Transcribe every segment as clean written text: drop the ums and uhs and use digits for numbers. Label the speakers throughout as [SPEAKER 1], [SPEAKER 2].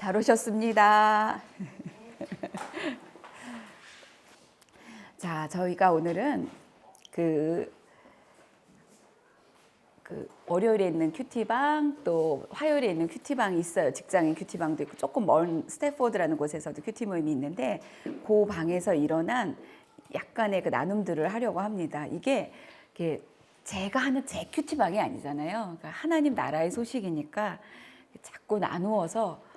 [SPEAKER 1] 잘 오셨습니다. 자, 저희가 오늘은 그 월요일에 있는 큐티방, 또 화요일에 있는 큐티방이 있어요. 직장인 큐티방도 있고 조금 먼 스태포드라는 곳에서도 큐티 모임이 있는데 그 방에서 일어난 약간의 그 나눔들을 하려고 합니다. 이게 제가 하는 제 큐티방이 아니잖아요. 그러니까 하나님 나라의 소식이니까 자꾸 나누어서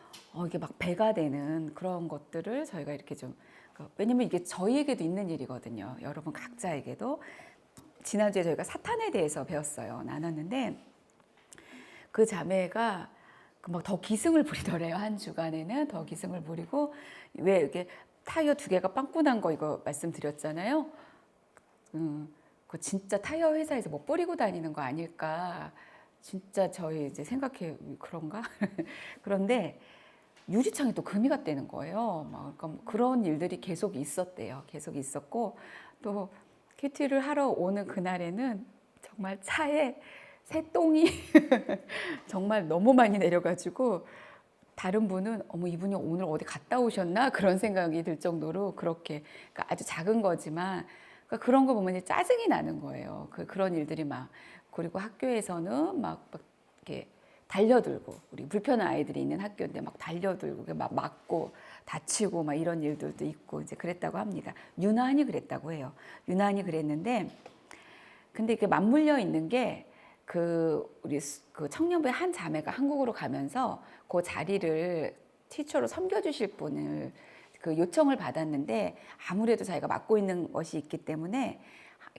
[SPEAKER 1] 이게 막 배가 되는 그런 것들을 저희가 이렇게 좀, 왜냐면 이게 저희에게도 있는 일이거든요. 여러분 각자에게도. 지난주에 저희가 사탄에 대해서 배웠어요. 나눴는데 그 자매가 막 더 기승을 부리더래요. 한 주간에는 더 기승을 부리고, 왜 이렇게 타이어 2개가 빵꾸 난 거 이거 말씀드렸잖아요. 그 진짜 타이어 회사에서 뭐 뿌리고 다니는 거 아닐까. 진짜 저희 이제 생각해, 그런가? 그런데 유리창에 또 금이 갔다는 거예요. 막 그러니까 그런 일들이 계속 있었대요. 계속 있었고, 또 큐티를 하러 오는 그날에는 정말 차에 새똥이 정말 너무 많이 내려가지고, 다른 분은 어머 이분이 오늘 어디 갔다 오셨나 그런 생각이 들 정도로 그렇게, 그러니까 아주 작은 거지만, 그러니까 그런 거 보면 짜증이 나는 거예요. 그런 일들이 막. 그리고 학교에서는 막 이렇게 달려들고, 우리 불편한 아이들이 있는 학교인데 막 달려들고 막 맞고 다치고 막 이런 일들도 있고 이제 그랬다고 합니다. 유난히 그랬다고 해요. 유난히 그랬는데, 근데 이렇게 맞물려 있는 게 우리 그 청년부의 한 자매가 한국으로 가면서 그 자리를 티처로 섬겨주실 분을 요청을 받았는데, 아무래도 자기가 맡고 있는 것이 있기 때문에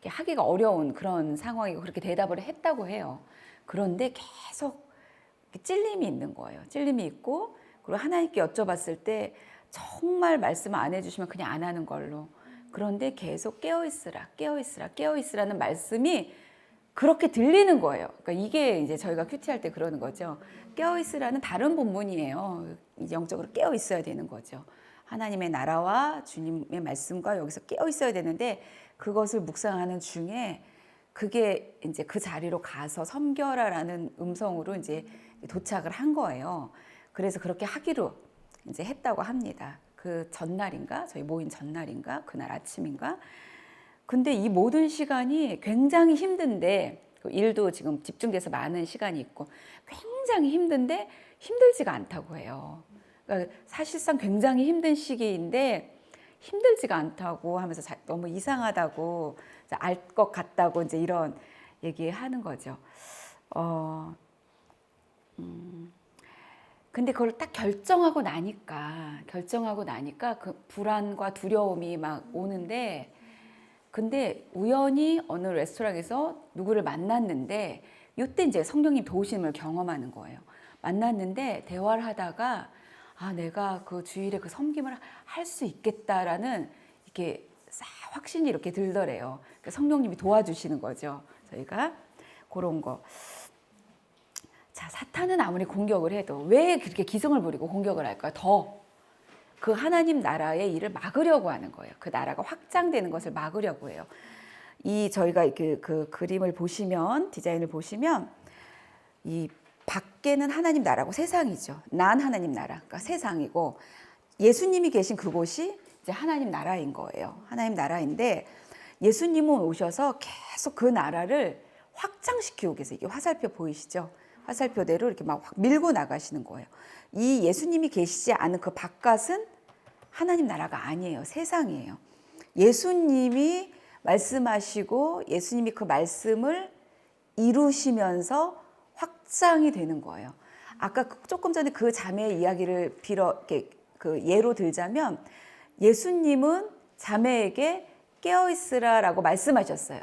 [SPEAKER 1] 하기가 어려운 그런 상황이고 그렇게 대답을 했다고 해요. 그런데 계속 찔림이 있는 거예요. 찔림이 있고, 그리고 하나님께 여쭤봤을 때 정말 말씀을 안 해주시면 그냥 안 하는 걸로. 그런데 계속 깨어있으라, 깨어있으라, 깨어있으라는 말씀이 그렇게 들리는 거예요. 그러니까 이게 이제 저희가 큐티할 때 그러는 거죠. 깨어있으라는 다른 본문이에요. 영적으로 깨어있어야 되는 거죠. 하나님의 나라와 주님의 말씀과 여기서 깨어있어야 되는데, 그것을 묵상하는 중에 그게 이제 그 자리로 가서 섬겨라라는 음성으로 이제 도착을 한 거예요. 그래서 그렇게 하기로 이제 했다고 합니다. 그 전날인가? 저희 모인 전날인가? 그날 아침인가? 근데 이 모든 시간이 굉장히 힘든데, 일도 지금 집중돼서 많은 시간이 있고 굉장히 힘든데 힘들지가 않다고 해요. 그러니까 사실상 굉장히 힘든 시기인데 힘들지가 않다고 하면서 너무 이상하다고, 알 것 같다고 이제 이런 얘기하는 거죠. 근데 그걸 딱 결정하고 나니까 그 불안과 두려움이 막 오는데, 근데 우연히 어느 레스토랑에서 누구를 만났는데, 이때 이제 성령님 도우심을 경험하는 거예요. 만났는데 대화를 하다가 내가 그 주일에 그 섬김을 할 수 있겠다라는 이렇게 확신이 이렇게 들더래요. 그러니까 성령님이 도와주시는 거죠. 저희가 그런 거. 자, 사탄은 아무리 공격을 해도 왜 그렇게 기승을 부리고 공격을 할까요? 더 그 하나님 나라의 일을 막으려고 하는 거예요. 그 나라가 확장되는 것을 막으려고 해요. 저희가 그 그림을 보시면, 디자인을 보시면, 이 밖에는 하나님 나라고 세상이죠. 난 하나님 나라, 그러니까 세상이고, 예수님이 계신 그곳이 이제 하나님 나라인 거예요. 하나님 나라인데, 예수님은 오셔서 계속 그 나라를 확장시키고 계세요. 이게 화살표 보이시죠? 화살표대로 이렇게 막 밀고 나가시는 거예요. 이 예수님이 계시지 않은 그 바깥은 하나님 나라가 아니에요. 세상이에요. 예수님이 말씀하시고 예수님이 그 말씀을 이루시면서 확장이 되는 거예요. 아까 조금 전에 그 자매의 이야기를 그 예로 들자면, 예수님은 자매에게 깨어있으라라고 말씀하셨어요.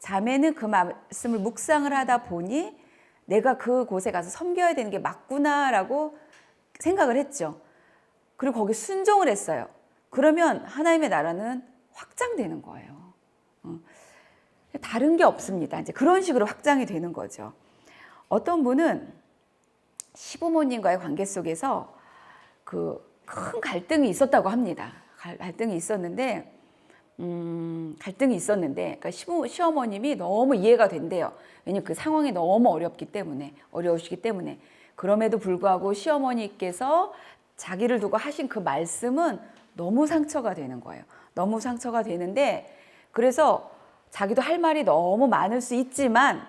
[SPEAKER 1] 자매는 그 말씀을 묵상을 하다 보니 내가 그곳에 가서 섬겨야 되는 게 맞구나라고 생각을 했죠. 그리고 거기 순종을 했어요. 그러면 하나님의 나라는 확장되는 거예요. 다른 게 없습니다. 이제 그런 식으로 확장이 되는 거죠. 어떤 분은 시부모님과의 관계 속에서 그 큰 갈등이 있었다고 합니다. 갈등이 있었는데, 그러니까 시어머님이 너무 이해가 된대요. 왜냐면 그 상황이 너무 어려우시기 때문에. 그럼에도 불구하고 시어머니께서 자기를 두고 하신 그 말씀은 너무 상처가 되는 거예요. 너무 상처가 되는데 그래서 자기도 할 말이 너무 많을 수 있지만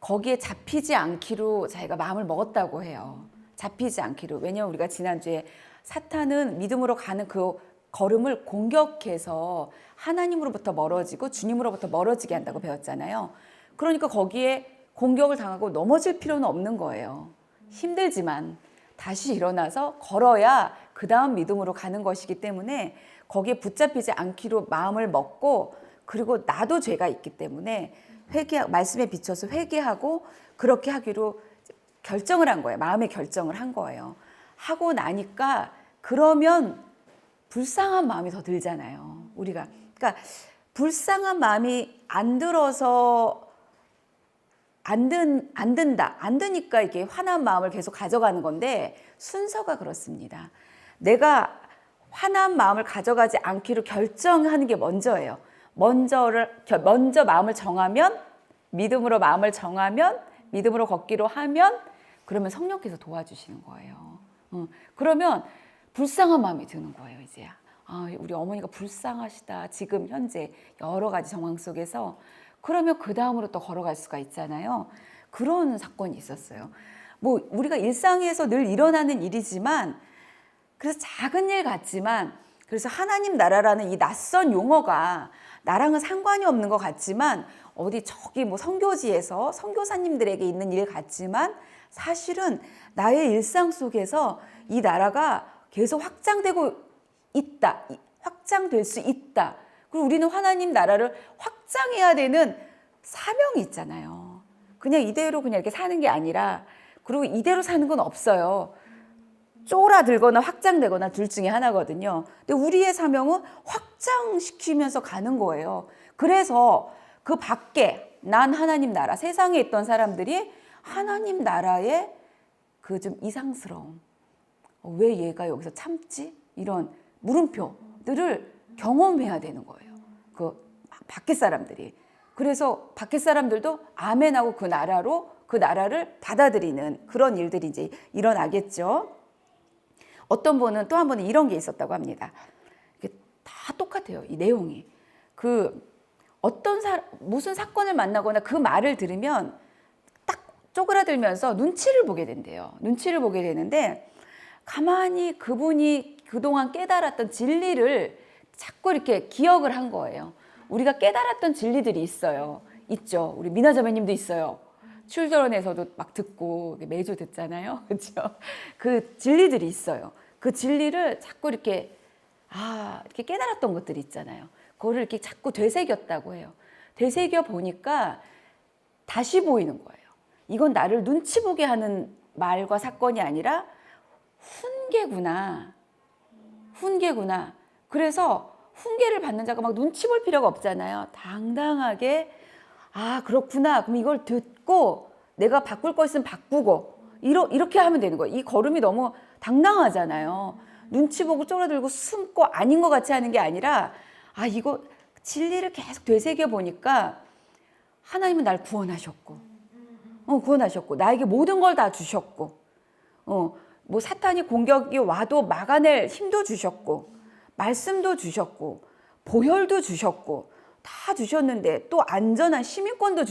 [SPEAKER 1] 거기에 잡히지 않기로 자기가 마음을 먹었다고 해요. 잡히지 않기로. 왜냐하면 우리가 지난주에 사탄은 믿음으로 가는 그 걸음을 공격해서 하나님으로부터 멀어지고 주님으로부터 멀어지게 한다고 배웠잖아요. 그러니까 거기에 공격을 당하고 넘어질 필요는 없는 거예요. 힘들지만 다시 일어나서 걸어야 그 다음 믿음으로 가는 것이기 때문에 거기에 붙잡히지 않기로 마음을 먹고 그리고 나도 죄가 있기 때문에 말씀에 비춰서 회개하고 그렇게 하기로 결정을 한 거예요. 마음의 결정을 한 거예요. 하고 나니까 그러면 불쌍한 마음이 더 들잖아요. 우리가. 그러니까 불쌍한 마음이 안 들어서 안 든다. 안 드니까 이게 화난 마음을 계속 가져가는 건데 순서가 그렇습니다. 내가 화난 마음을 가져가지 않기로 결정하는 게 먼저예요. 먼저 마음을 정하면 믿음으로 마음을 정하면 믿음으로 걷기로 하면 그러면 성령께서 도와주시는 거예요. 그러면 불쌍한 마음이 드는 거예요. 이제 우리 어머니가 불쌍하시다. 지금 현재 여러 가지 정황 속에서 그러면 그 다음으로 또 걸어갈 수가 있잖아요. 그런 사건이 있었어요. 뭐 우리가 일상에서 늘 일어나는 일이지만 그래서 작은 일 같지만 그래서 하나님 나라라는 이 낯선 용어가 나랑은 상관이 없는 것 같지만 어디 저기 뭐 선교지에서 선교사님들에게 있는 일 같지만 사실은 나의 일상 속에서 이 나라가 계속 확장되고 있다. 확장될 수 있다. 그리고 우리는 하나님 나라를 확장해야 되는 사명이 있잖아요. 그냥 이대로 그냥 이렇게 사는 게 아니라 그리고 이대로 사는 건 없어요. 쪼라들거나 확장되거나 둘 중에 하나거든요. 근데 우리의 사명은 확장시키면서 가는 거예요. 그래서 그 밖에 난 하나님 나라, 세상에 있던 사람들이 하나님 나라의 그 좀 이상스러움, 왜 얘가 여기서 참지? 이런 물음표들을 경험해야 되는 거예요. 그 밖에 사람들이. 그래서 밖에 사람들도 아멘하고 그 나라를 받아들이는 그런 일들이 이제 일어나겠죠. 어떤 분은 또 한 번은 이런 게 있었다고 합니다. 이게 다 똑같아요. 이 내용이. 무슨 사건을 만나거나 그 말을 들으면 딱 쪼그라들면서 눈치를 보게 된대요. 눈치를 보게 되는데 가만히 그분이 그동안 깨달았던 진리를 자꾸 이렇게 기억을 한 거예요. 우리가 깨달았던 진리들이 있죠. 우리 미나 자매님도 있어요. 출전에서도 막 듣고 매주 듣잖아요. 그렇죠? 그 진리들이 있어요. 그 진리를 자꾸 이렇게 깨달았던 것들이 있잖아요. 그거를 이렇게 자꾸 되새겼다고 해요. 되새겨 보니까 다시 보이는 거예요. 이건 나를 눈치 보게 하는 말과 사건이 아니라 훈계구나. 그래서 훈계를 받는 자가 막 눈치 볼 필요가 없잖아요. 당당하게 그렇구나. 그럼 이걸 듣고 내가 바꿀 거 있으면 바꾸고 이렇게 하면 되는 거예요. 이 걸음이 너무 당당하잖아요. 눈치 보고 쪼그라들고 숨고 아닌 것 같이 하는 게 아니라 이거 진리를 계속 되새겨 보니까 하나님은 날 구원하셨고 나에게 모든 걸 다 주셨고 뭐 사탄이 공격이 와도 막아낼 힘도 주셨고 말씀도 주셨고 보혈도 주셨고 다 주셨는데 또 안전한 시민권도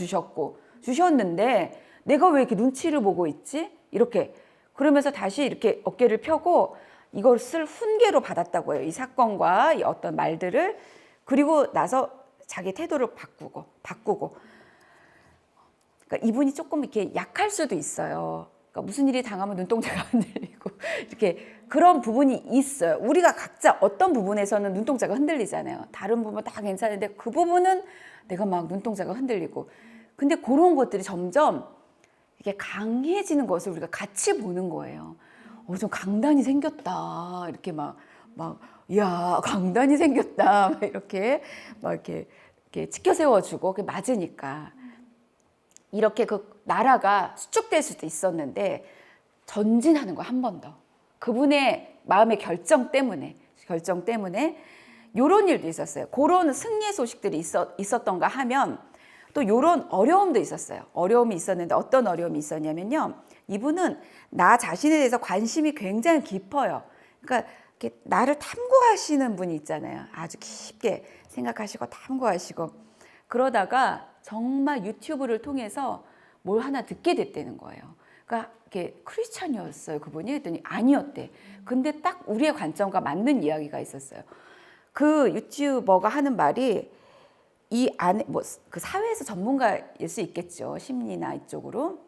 [SPEAKER 1] 주셨는데 내가 왜 이렇게 눈치를 보고 있지? 이렇게 그러면서 다시 이렇게 어깨를 펴고 이것을 훈계로 받았다고 해요. 이 사건과 이 어떤 말들을. 그리고 나서 자기 태도를 바꾸고 그러니까 이분이 조금 이렇게 약할 수도 있어요. 그러니까 무슨 일이 당하면 눈동자가 흔들리고 이렇게 그런 부분이 있어요. 우리가 각자 어떤 부분에서는 눈동자가 흔들리잖아요. 다른 부분 다 괜찮은데 그 부분은 내가 막 눈동자가 흔들리고 근데 그런 것들이 점점 이게 강해지는 것을 우리가 같이 보는 거예요. 좀 강단이 생겼다. 이렇게 야, 강단이 생겼다. 이렇게 치켜 세워주고 맞으니까. 이렇게 그 나라가 수축될 수도 있었는데 전진하는 거야, 한 번 더. 그분의 마음의 결정 때문에 이런 일도 있었어요. 그런 승리의 소식들이 있었던가 하면 또 이런 어려움도 있었어요. 어려움이 있었는데 어떤 어려움이 있었냐면요. 이분은 나 자신에 대해서 관심이 굉장히 깊어요. 그러니까 이렇게 나를 탐구하시는 분이 있잖아요. 아주 깊게 생각하시고 탐구하시고 그러다가 정말 유튜브를 통해서 뭘 하나 듣게 됐다는 거예요. 그러니까 이렇게 크리스찬이었어요. 그분이. 했더니 아니었대. 근데 딱 우리의 관점과 맞는 이야기가 있었어요. 그 유튜버가 하는 말이 이 안에 뭐 그 사회에서 전문가일 수 있겠죠. 심리나 이쪽으로,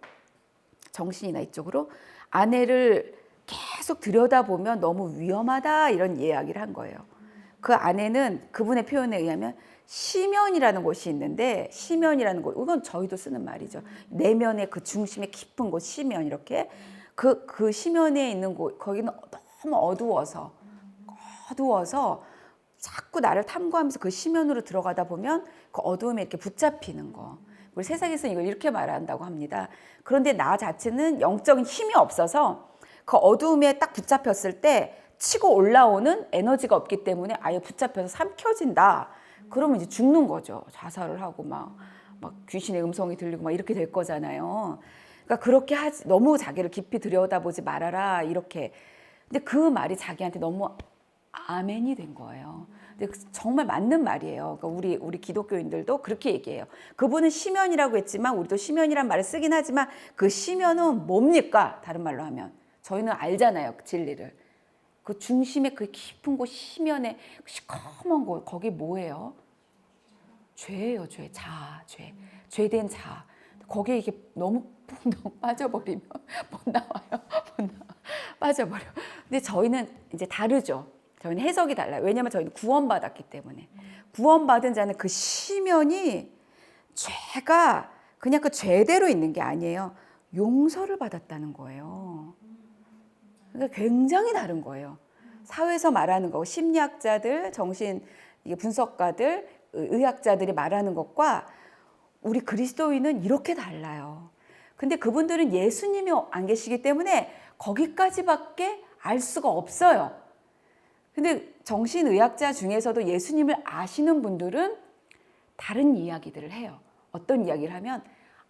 [SPEAKER 1] 정신이나 이쪽으로 아내를 계속 들여다보면 너무 위험하다 이런 이야기를 한 거예요. 그 안에는 그분의 표현에 의하면 시면이라는 곳이 있는데 시면이라는 곳, 이건 저희도 쓰는 말이죠. 내면의 그 중심의 깊은 곳 시면 이렇게 그 시면에 있는 곳 거기는 너무 어두워서 자꾸 나를 탐구하면서 그 시면으로 들어가다 보면 그 어두움에 이렇게 붙잡히는 거. 우리 세상에서는 이걸 이렇게 말한다고 합니다. 그런데 나 자체는 영적인 힘이 없어서 그 어두움에 딱 붙잡혔을 때 치고 올라오는 에너지가 없기 때문에 아예 붙잡혀서 삼켜진다. 그러면 이제 죽는 거죠. 자살을 하고 막 귀신의 음성이 들리고 막 이렇게 될 거잖아요. 그러니까 그렇게 너무 자기를 깊이 들여다보지 말아라 이렇게. 근데 그 말이 자기한테 너무 아멘이 된 거예요. 근데 정말 맞는 말이에요. 그러니까 우리 기독교인들도 그렇게 얘기해요. 그분은 시면이라고 했지만 우리도 시면이란 말을 쓰긴 하지만 그 시면은 뭡니까? 다른 말로 하면 저희는 알잖아요. 그 진리를. 그 중심의 그 깊은 곳 시면에 시커먼 곳 거기 뭐예요? 죄예요. 죄된 자. 거기에 이게 너무 빠져버리면 못 나와요. 빠져버려. 근데 저희는 이제 다르죠. 저희는 해석이 달라요. 왜냐하면 저희는 구원받았기 때문에. 구원받은 자는 그 시면이 죄가 그냥 그 죄대로 있는 게 아니에요. 용서를 받았다는 거예요. 그러니까 굉장히 다른 거예요. 사회에서 말하는 거, 심리학자들, 정신 분석가들, 의학자들이 말하는 것과 우리 그리스도인은 이렇게 달라요. 근데 그분들은 예수님이 안 계시기 때문에 거기까지밖에 알 수가 없어요. 근데 정신의학자 중에서도 예수님을 아시는 분들은 다른 이야기들을 해요. 어떤 이야기를 하면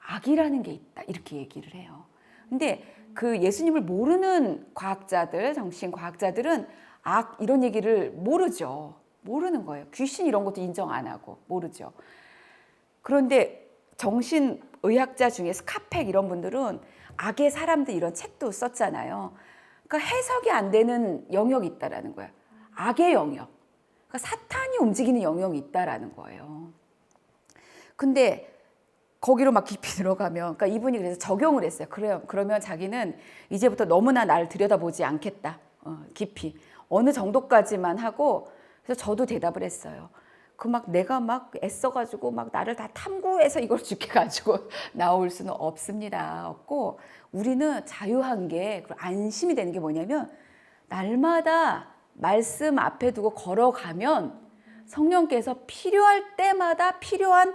[SPEAKER 1] 악이라는 게 있다 이렇게 얘기를 해요. 근데 그 예수님을 모르는 과학자들, 정신과학자들은 악 이런 얘기를 모르죠. 모르는 거예요. 귀신 이런 것도 인정 안 하고 모르죠. 그런데 정신의학자 중에 스카펙 이런 분들은 악의 사람들 이런 책도 썼잖아요. 그러니까 해석이 안 되는 영역이 있다라는 거예요. 악의 영역. 그러니까 사탄이 움직이는 영역이 있다라는 거예요. 근데 거기로 막 깊이 들어가면, 그러니까 이분이 그래서 적용을 했어요. 그래요. 그러면 자기는 이제부터 너무나 나를 들여다보지 않겠다. 깊이. 어느 정도까지만 하고, 그래서 저도 대답을 했어요. 그 막 내가 막 애써가지고 막 나를 다 탐구해서 이걸 죽게 가지고 나올 수는 없습니다. 없고, 우리는 자유한 게, 안심이 되는 게 뭐냐면, 날마다 말씀 앞에 두고 걸어가면 성령께서 필요할 때마다 필요한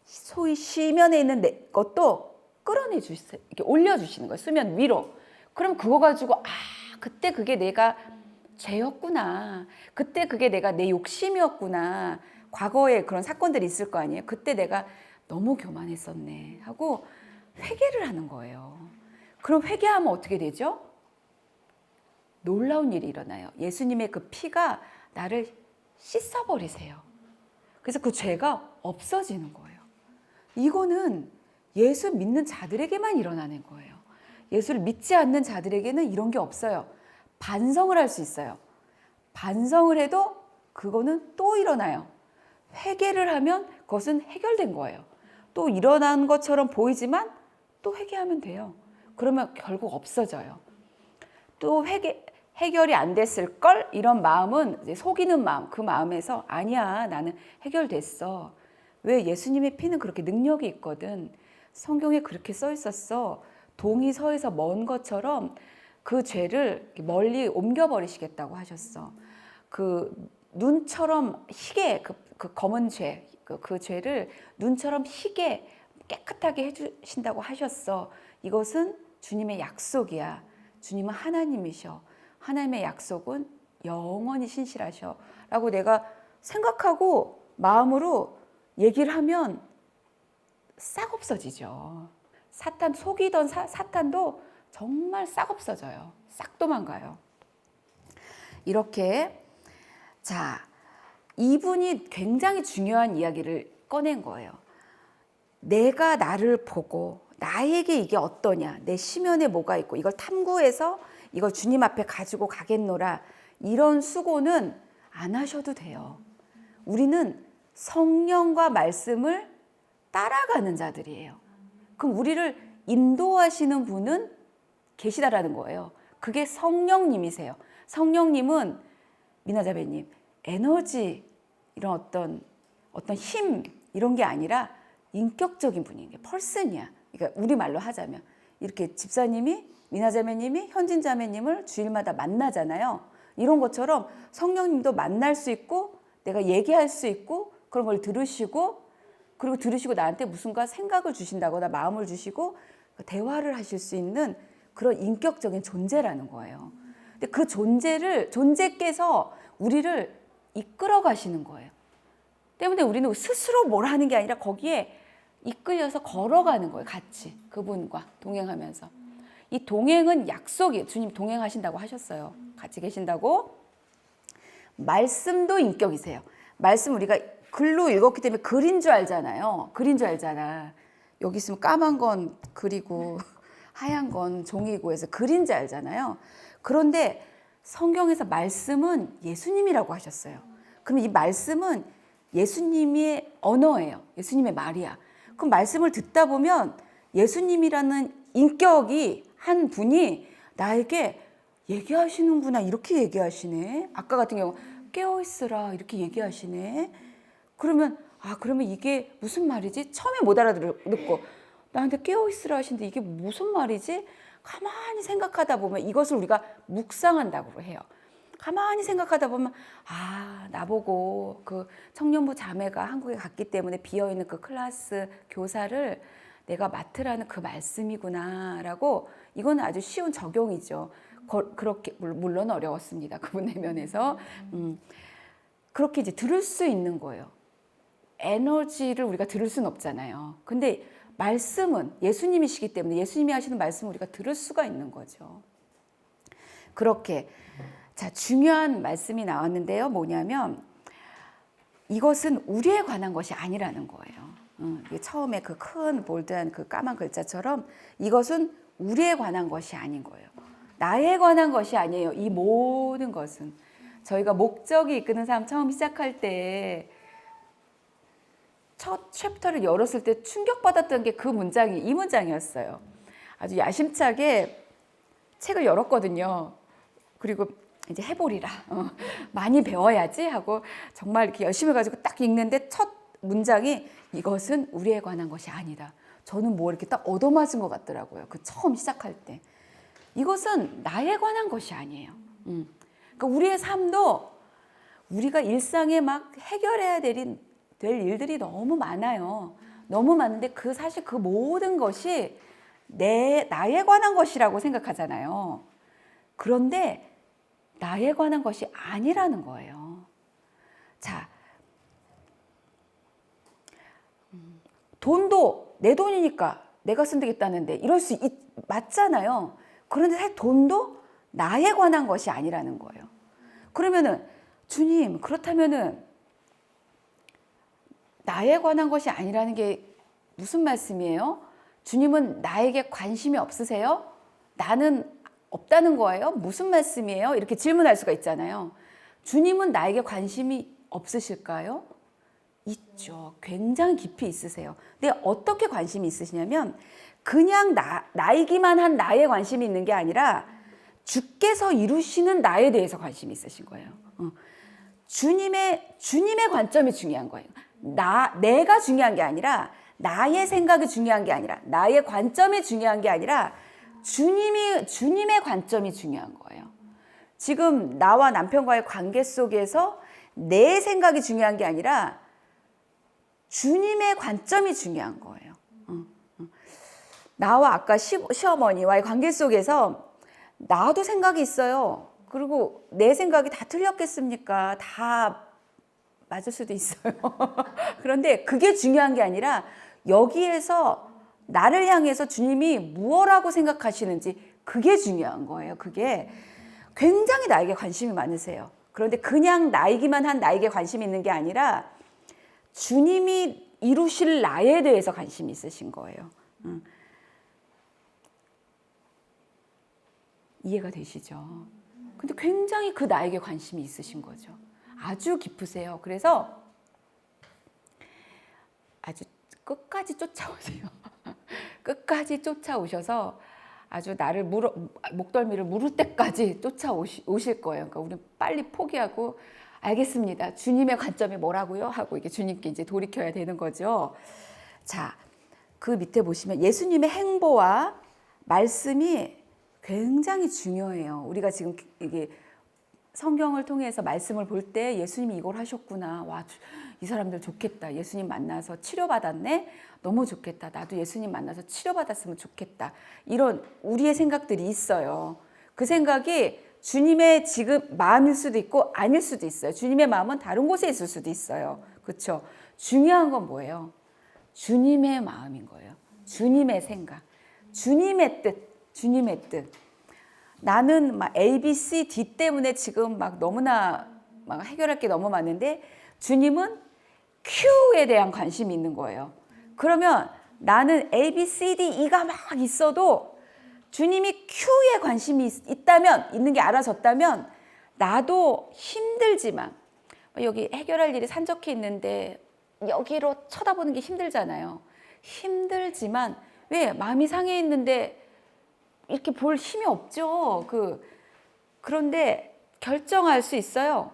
[SPEAKER 1] 소위 시면에 있는 내 것도 끌어내 주세요. 이렇게 올려주시는 거예요. 수면 위로. 그럼 그거 가지고 그때 그게 내가 죄였구나. 그때 그게 내가 내 욕심이었구나. 과거에 그런 사건들이 있을 거 아니에요. 그때 내가 너무 교만했었네 하고 회개를 하는 거예요. 그럼 회개하면 어떻게 되죠? 놀라운 일이 일어나요. 예수님의 그 피가 나를 씻어버리세요. 그래서 그 죄가 없어지는 거예요. 이거는 예수 믿는 자들에게만 일어나는 거예요. 예수를 믿지 않는 자들에게는 이런 게 없어요. 반성을 할 수 있어요. 반성을 해도 그거는 또 일어나요. 회개를 하면 그것은 해결된 거예요. 또 일어난 것처럼 보이지만 또 회개하면 돼요. 그러면 결국 없어져요. 또 해결이 안 됐을 걸 이런 마음은 이제 속이는 마음, 그 마음에서 아니야 나는 해결됐어. 왜 예수님의 피는 그렇게 능력이 있거든. 성경에 그렇게 써 있었어. 동이 서에서 먼 것처럼 그 죄를 멀리 옮겨버리시겠다고 하셨어. 그 눈처럼 희게 그 검은 죄, 그 죄를 눈처럼 희게 깨끗하게 해주신다고 하셨어. 이것은 주님의 약속이야. 주님은 하나님이셔. 하나님의 약속은 영원히 신실하셔. 라고 내가 생각하고 마음으로 얘기를 하면 싹 없어지죠. 사탄 속이던 사탄도 정말 싹 없어져요. 싹 도망가요. 이렇게 자, 이분이 굉장히 중요한 이야기를 꺼낸 거예요. 내가 나를 보고 나에게 이게 어떠냐, 내 심연에 뭐가 있고 이걸 탐구해서 이걸 주님 앞에 가지고 가겠노라, 이런 수고는 안 하셔도 돼요. 우리는 성령과 말씀을 따라가는 자들이에요. 그럼 우리를 인도하시는 분은 계시다라는 거예요. 그게 성령님이세요. 성령님은 미나자매님 에너지 이런 어떤 힘 이런 게 아니라 인격적인 분인 게 펄슨이야. 그러니까 우리 말로 하자면 이렇게 집사님이 미나자매님이 현진자매님을 주일마다 만나잖아요. 이런 것처럼 성령님도 만날 수 있고 내가 얘기할 수 있고 그런 걸 들으시고, 그리고 들으시고 나한테 무슨가 생각을 주신다거나 마음을 주시고 대화를 하실 수 있는 그런 인격적인 존재라는 거예요. 근데 그 존재께서 우리를 이끌어 가시는 거예요. 때문에 우리는 스스로 뭘 하는 게 아니라 거기에 이끌려서 걸어가는 거예요. 같이 그분과 동행하면서. 이 동행은 약속이에요. 주님 동행하신다고 하셨어요. 같이 계신다고. 말씀도 인격이세요. 말씀 우리가 글로 읽었기 때문에 글인 줄 알잖아요. 글인 줄 알잖아. 여기 있으면 까만 건 글이고 하얀 건 종이고 해서 글인 줄 알잖아요. 그런데 성경에서 말씀은 예수님이라고 하셨어요. 그럼 이 말씀은 예수님의 언어예요. 예수님의 말이야. 그럼 말씀을 듣다 보면 예수님이라는 인격이 한 분이 나에게 얘기하시는구나, 이렇게 얘기하시네. 아까 같은 경우 깨어있으라 이렇게 얘기하시네. 그러면 그러면 이게 무슨 말이지? 처음에 못 알아듣고 나한테 깨어있으라 하시는데 이게 무슨 말이지? 가만히 생각하다 보면 이것을 우리가 묵상한다고 해요. 가만히 생각하다 보면 나보고 그 청년부 자매가 한국에 갔기 때문에 비어있는 그 클래스 교사를 내가 맡으라는 그 말씀이구나라고, 이거는 아주 쉬운 적용이죠. 그렇게 물론 어려웠습니다. 그분 내면에서 그렇게 이제 들을 수 있는 거예요. 에너지를 우리가 들을 수는 없잖아요. 근데 말씀은 예수님이시기 때문에 예수님이 하시는 말씀을 우리가 들을 수가 있는 거죠. 그렇게 자, 중요한 말씀이 나왔는데요. 뭐냐면 이것은 우리에 관한 것이 아니라는 거예요. 이게 처음에 그 큰 볼드한 그 까만 글자처럼 이것은 우리에 관한 것이 아닌 거예요. 나에 관한 것이 아니에요. 이 모든 것은 저희가 목적이 이끄는 삶 처음 시작할 때 첫 챕터를 열었을 때 충격받았던 게 그 문장이 이 문장이었어요. 아주 야심차게 책을 열었거든요. 그리고 이제 해보리라. 많이 배워야지 하고 정말 이렇게 열심히 해가지고 딱 읽는데 첫 문장이 이것은 우리에 관한 것이 아니다. 저는 뭐 이렇게 딱 얻어맞은 것 같더라고요. 그 처음 시작할 때. 이것은 나에 관한 것이 아니에요. 그러니까 우리의 삶도 우리가 일상에 막 해결해야 될 일들이 너무 많아요. 너무 많은데 사실 그 모든 것이 나에 관한 것이라고 생각하잖아요. 그런데 나에 관한 것이 아니라는 거예요. 자, 돈도 내 돈이니까 내가 쓴다겠다는데 이럴 수 맞잖아요. 그런데 사실 돈도 나에 관한 것이 아니라는 거예요. 그러면은 주님, 그렇다면은 나에 관한 것이 아니라는 게 무슨 말씀이에요? 주님은 나에게 관심이 없으세요? 나는 없다는 거예요? 무슨 말씀이에요? 이렇게 질문할 수가 있잖아요. 주님은 나에게 관심이 없으실까요? 있죠. 굉장히 깊이 있으세요. 근데 어떻게 관심이 있으시냐면 그냥 나이기만 한 나에 관심이 있는 게 아니라 주께서 이루시는 나에 대해서 관심이 있으신 거예요. 주님의 관점이 중요한 거예요. 내가 중요한 게 아니라, 나의 생각이 중요한 게 아니라, 나의 관점이 중요한 게 아니라 주님의 관점이 중요한 거예요. 지금 나와 남편과의 관계 속에서 내 생각이 중요한 게 아니라 주님의 관점이 중요한 거예요. 나와 아까 시어머니와의 관계 속에서 나도 생각이 있어요. 그리고 내 생각이 다 틀렸겠습니까? 다 맞을 수도 있어요. 그런데 그게 중요한 게 아니라 여기에서 나를 향해서 주님이 무엇라고 생각하시는지 그게 중요한 거예요. 그게 굉장히 나에게 관심이 많으세요. 그런데 그냥 나이기만 한 나에게 관심이 있는 게 아니라 주님이 이루실 나에 대해서 관심이 있으신 거예요. 이해가 되시죠? 근데 굉장히 그 나에게 관심이 있으신 거죠. 아주 깊으세요. 그래서 아주 끝까지 쫓아오세요. 끝까지 쫓아오셔서 아주 나를 목덜미를 물을 때까지 쫓아오실 거예요. 그러니까 우리는 빨리 포기하고 알겠습니다. 주님의 관점이 뭐라고요? 하고 이게 주님께 이제 돌이켜야 되는 거죠. 자, 그 밑에 보시면 예수님의 행보와 말씀이 굉장히 중요해요. 우리가 지금 이게 성경을 통해서 말씀을 볼 때 예수님이 이걸 하셨구나. 와, 이 사람들 좋겠다. 예수님 만나서 치료받았네. 너무 좋겠다. 나도 예수님 만나서 치료받았으면 좋겠다. 이런 우리의 생각들이 있어요. 그 생각이 주님의 지금 마음일 수도 있고 아닐 수도 있어요. 주님의 마음은 다른 곳에 있을 수도 있어요. 그렇죠? 중요한 건 뭐예요? 주님의 마음인 거예요. 주님의 생각, 주님의 뜻, 주님의 뜻. 나는 막 A, B, C, D 때문에 지금 막 너무나 막 해결할 게 너무 많은데 주님은 Q에 대한 관심이 있는 거예요. 그러면 나는 A, B, C, D, E가 막 있어도 주님이 Q에 관심이 있다면, 있는 게 알아졌다면 나도 힘들지만 여기 해결할 일이 산적해 있는데 여기로 쳐다보는 게 힘들잖아요. 힘들지만 왜? 마음이 상해 있는데 이렇게 볼 힘이 없죠. 그런데 결정할 수 있어요.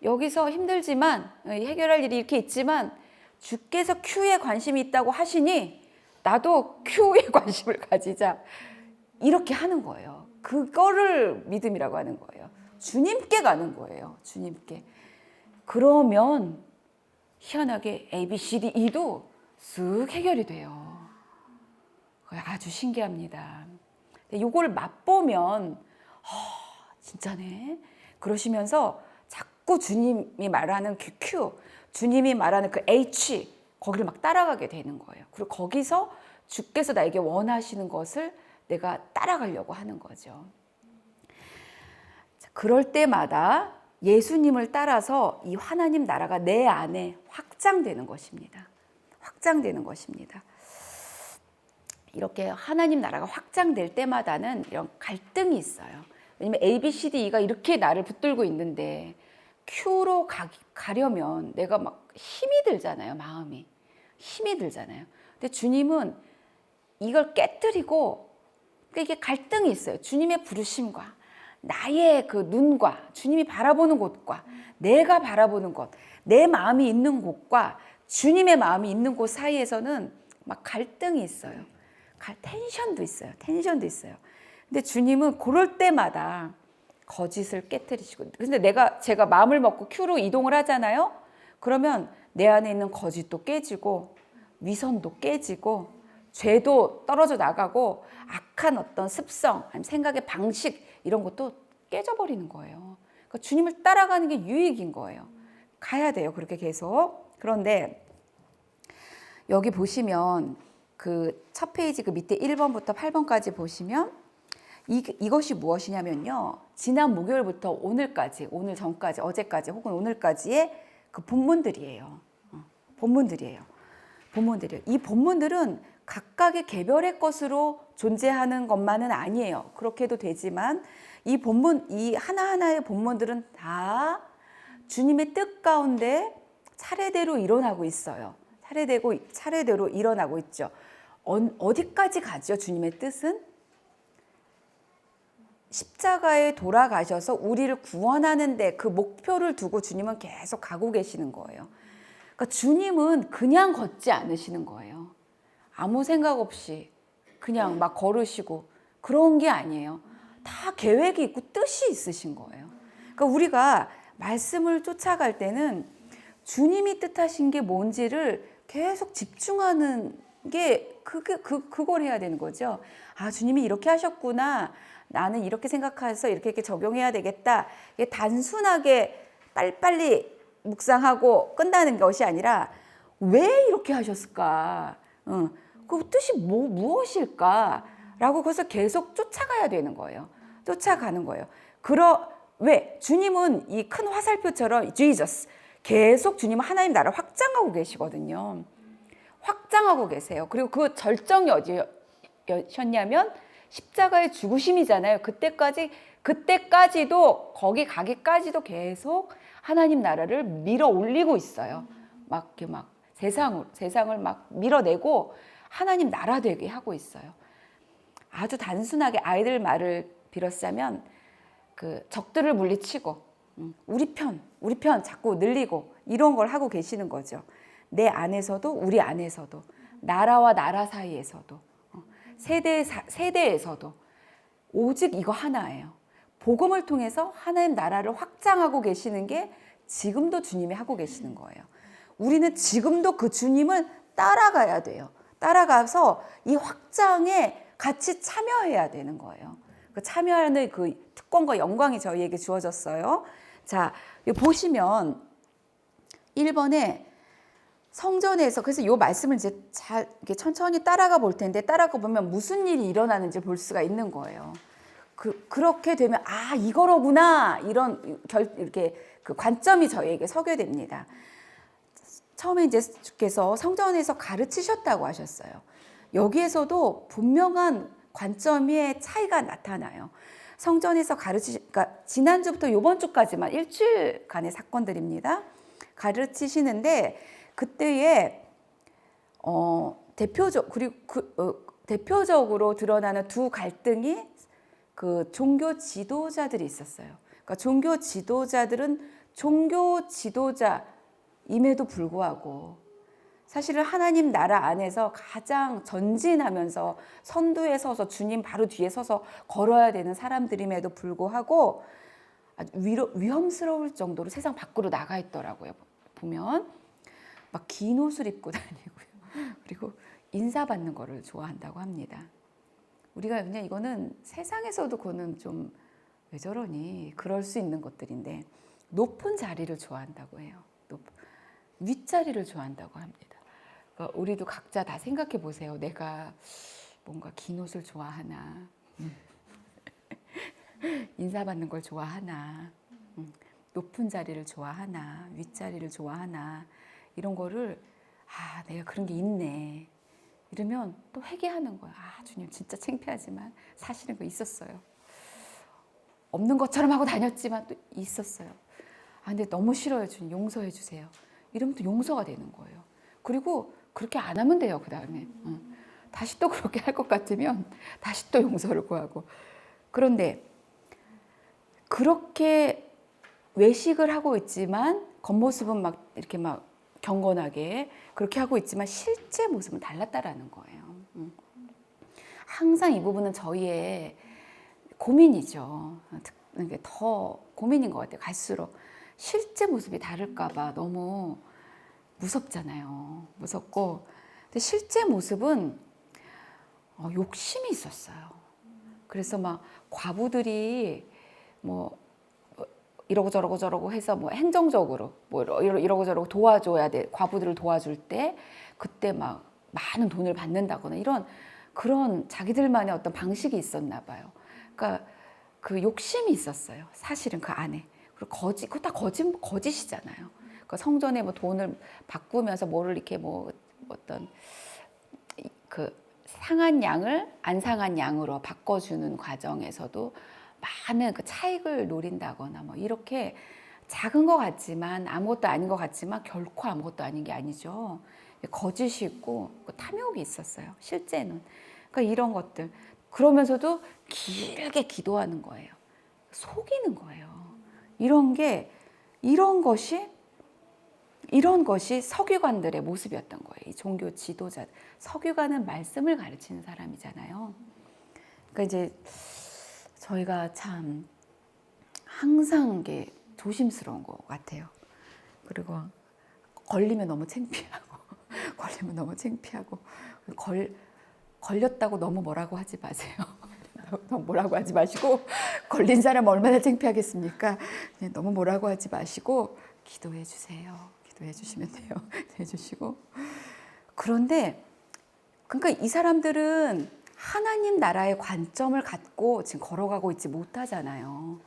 [SPEAKER 1] 여기서 힘들지만 해결할 일이 이렇게 있지만 주께서 Q에 관심이 있다고 하시니 나도 Q에 관심을 가지자. 이렇게 하는 거예요. 그거를 믿음이라고 하는 거예요. 주님께 가는 거예요. 주님께. 그러면 희한하게 A, B, C, D, E도 쓱 해결이 돼요. 아주 신기합니다. 요걸 맛보면 진짜네. 그러시면서 자꾸 주님이 말하는 그 Q, 주님이 말하는 그 H, 거기를 막 따라가게 되는 거예요. 그리고 거기서 주께서 나에게 원하시는 것을 내가 따라가려고 하는 거죠. 그럴 때마다 예수님을 따라서 이 하나님 나라가 내 안에 확장되는 것입니다. 확장되는 것입니다. 이렇게 하나님 나라가 확장될 때마다는 이런 갈등이 있어요. 왜냐면 A, B, C, D, E가 이렇게 나를 붙들고 있는데 Q로 가려면 내가 막 힘이 들잖아요. 마음이. 힘이 들잖아요. 근데 주님은 이걸 깨뜨리고 이게 갈등이 있어요. 주님의 부르심과 나의 그 눈과 주님이 바라보는 곳과 내가 바라보는 곳, 내 마음이 있는 곳과 주님의 마음이 있는 곳 사이에서는 막 갈등이 있어요. 텐션도 있어요. 텐션도 있어요. 근데 주님은 그럴 때마다 거짓을 깨뜨리시고, 근데 제가 마음을 먹고 Q로 이동을 하잖아요. 그러면 내 안에 있는 거짓도 깨지고 위선도 깨지고 죄도 떨어져 나가고 악한 어떤 습성, 아니면 생각의 방식 이런 것도 깨져버리는 거예요. 그러니까 주님을 따라가는 게 유익인 거예요. 가야 돼요. 그렇게 계속. 그런데 여기 보시면 그 첫 페이지 그 밑에 1번부터 8번까지 보시면 이것이 무엇이냐면요. 지난 목요일부터 오늘까지, 오늘 전까지, 어제까지 혹은 오늘까지의 그 본문들이에요. 본문들이에요. 이 본문들은 각각의 개별의 것으로 존재하는 것만은 아니에요. 그렇게 해도 되지만 이 본문, 이 하나하나의 본문들은 다 주님의 뜻 가운데 차례대로 일어나고 있어요. 차례대로 일어나고 있죠. 어디까지 가죠? 주님의 뜻은? 십자가에 돌아가셔서 우리를 구원하는데 그 목표를 두고 주님은 계속 가고 계시는 거예요. 그러니까 주님은 그냥 걷지 않으시는 거예요. 아무 생각 없이 그냥 막 걸으시고 그런 게 아니에요. 다 계획이 있고 뜻이 있으신 거예요. 그러니까 우리가 말씀을 쫓아갈 때는 주님이 뜻하신 게 뭔지를 계속 집중하는 게 그걸 해야 되는 거죠. 아, 주님이 이렇게 하셨구나. 나는 이렇게 생각해서 이렇게 적용해야 되겠다. 이게 단순하게 빨리빨리 묵상하고 끝나는 것이 아니라 왜 이렇게 하셨을까? 그 뜻이 무엇일까? 라고 그래서 계속 쫓아가야 되는 거예요. 쫓아가는 거예요. 왜? 주님은 이 큰 화살표처럼 Jesus 계속 주님은 하나님 나라를 확장하고 계시거든요. 확장하고 계세요. 그리고 그 절정이 어디였냐면 십자가의 죽으심이잖아요. 그때까지도 거기 가기까지도 계속 하나님 나라를 밀어 올리고 있어요. 막 세상을 막 밀어내고 하나님 나라 되게 하고 있어요. 아주 단순하게 아이들 말을 빌었자면 그 적들을 물리치고 우리 편 자꾸 늘리고 이런 걸 하고 계시는 거죠. 내 안에서도 우리 안에서도 나라와 나라 사이에서도 세대에서도 오직 이거 하나예요. 복음을 통해서 하나님 나라를 확장하고 계시는 게 지금도 주님이 하고 계시는 거예요. 우리는 지금도 그 주님을 따라가야 돼요. 따라가서 이 확장에 같이 참여해야 되는 거예요. 그 참여하는 그 특권과 영광이 저희에게 주어졌어요. 자, 보시면 1번에 성전에서 그래서 이 말씀을 이제 잘 이렇게 천천히 따라가 볼 텐데 따라가 보면 무슨 일이 일어나는지 볼 수가 있는 거예요. 그렇게 되면 이거로구나 이렇게 그 관점이 저희에게 서게 됩니다. 처음에 이제 주께서 성전에서 가르치셨다고 하셨어요. 여기에서도 분명한 관점의 차이가 나타나요. 성전에서 그러니까 지난주부터 이번 주까지만 일주일간의 사건들입니다. 가르치시는데 그때에 대표적으로 드러나는 두 갈등이 그 종교 지도자들이 있었어요. 그러니까 종교 지도자들은 종교 지도자임에도 불구하고 사실은 하나님 나라 안에서 가장 전진하면서 선두에 서서 주님 바로 뒤에 서서 걸어야 되는 사람들임에도 불구하고 아주 위험스러울 정도로 세상 밖으로 나가 있더라고요. 보면 막 긴 옷을 입고 다니고요. 그리고 인사받는 거를 좋아한다고 합니다. 우리가 그냥 이거는 세상에서도 그거는 좀 왜 저러니 그럴 수 있는 것들인데 높은 자리를 좋아한다고 해요. 윗자리를 좋아한다고 합니다. 그러니까 우리도 각자 다 생각해 보세요. 내가 뭔가 긴 옷을 좋아하나 인사받는 걸 좋아하나 높은 자리를 좋아하나 윗자리를 좋아하나 이런 거를 내가 그런 게 있네 이러면 또 회개하는 거야. 주님 진짜 창피하지만 사실은 그거 있었어요. 없는 것처럼 하고 다녔지만 또 있었어요. 근데 너무 싫어요. 주님 용서해 주세요. 이러면 또 용서가 되는 거예요. 그리고 그렇게 안 하면 돼요. 그 다음에 다시 또 그렇게 할 것 같으면 다시 또 용서를 구하고. 그런데 그렇게 외식을 하고 있지만 겉모습은 막 이렇게 막 경건하게 그렇게 하고 있지만 실제 모습은 달랐다라는 거예요. 항상 이 부분은 저희의 고민이죠. 이게 더 고민인 것 같아요. 갈수록 실제 모습이 다를까 봐 너무 무섭잖아요. 무섭고 근데 실제 모습은 욕심이 있었어요. 그래서 막 과부들이 뭐 이러고 저러고 해서 뭐 행정적으로 뭐 이러고 저러고 도와줘야 돼. 과부들을 도와줄 때 그때 막 많은 돈을 받는다거나 그런 자기들만의 어떤 방식이 있었나 봐요. 그러니까 그 욕심이 있었어요. 사실은 그 안에. 그리고 그거 다 거짓이잖아요. 그러니까 성전에 뭐 돈을 바꾸면서 뭐를 이렇게 뭐 어떤 그 상한 양을 안 상한 양으로 바꿔주는 과정에서도 많은 그 차익을 노린다거나 뭐 이렇게 작은 것 같지만 아무것도 아닌 것 같지만 결코 아무것도 아닌 게 아니죠. 거짓이 있고 탐욕이 있었어요. 실제는. 그러니까 이런 것들. 그러면서도 길게 기도하는 거예요. 속이는 거예요. 이런 것이 서기관들의 모습이었던 거예요. 이 종교 지도자. 서기관은 말씀을 가르치는 사람이잖아요. 그러니까 이제 저희가 참 항상 게 조심스러운 것 같아요. 그리고 걸리면 너무 창피하고 걸렸다고 너무 뭐라고 하지 마세요. 너무 뭐라고 하지 마시고 걸린 사람 얼마나 창피하겠습니까? 너무 뭐라고 하지 마시고 기도해 주세요. 기도해 주시면 돼요. 해주시고 그런데 그러니까 이 사람들은 하나님 나라의 관점을 갖고 지금 걸어가고 있지 못하잖아요.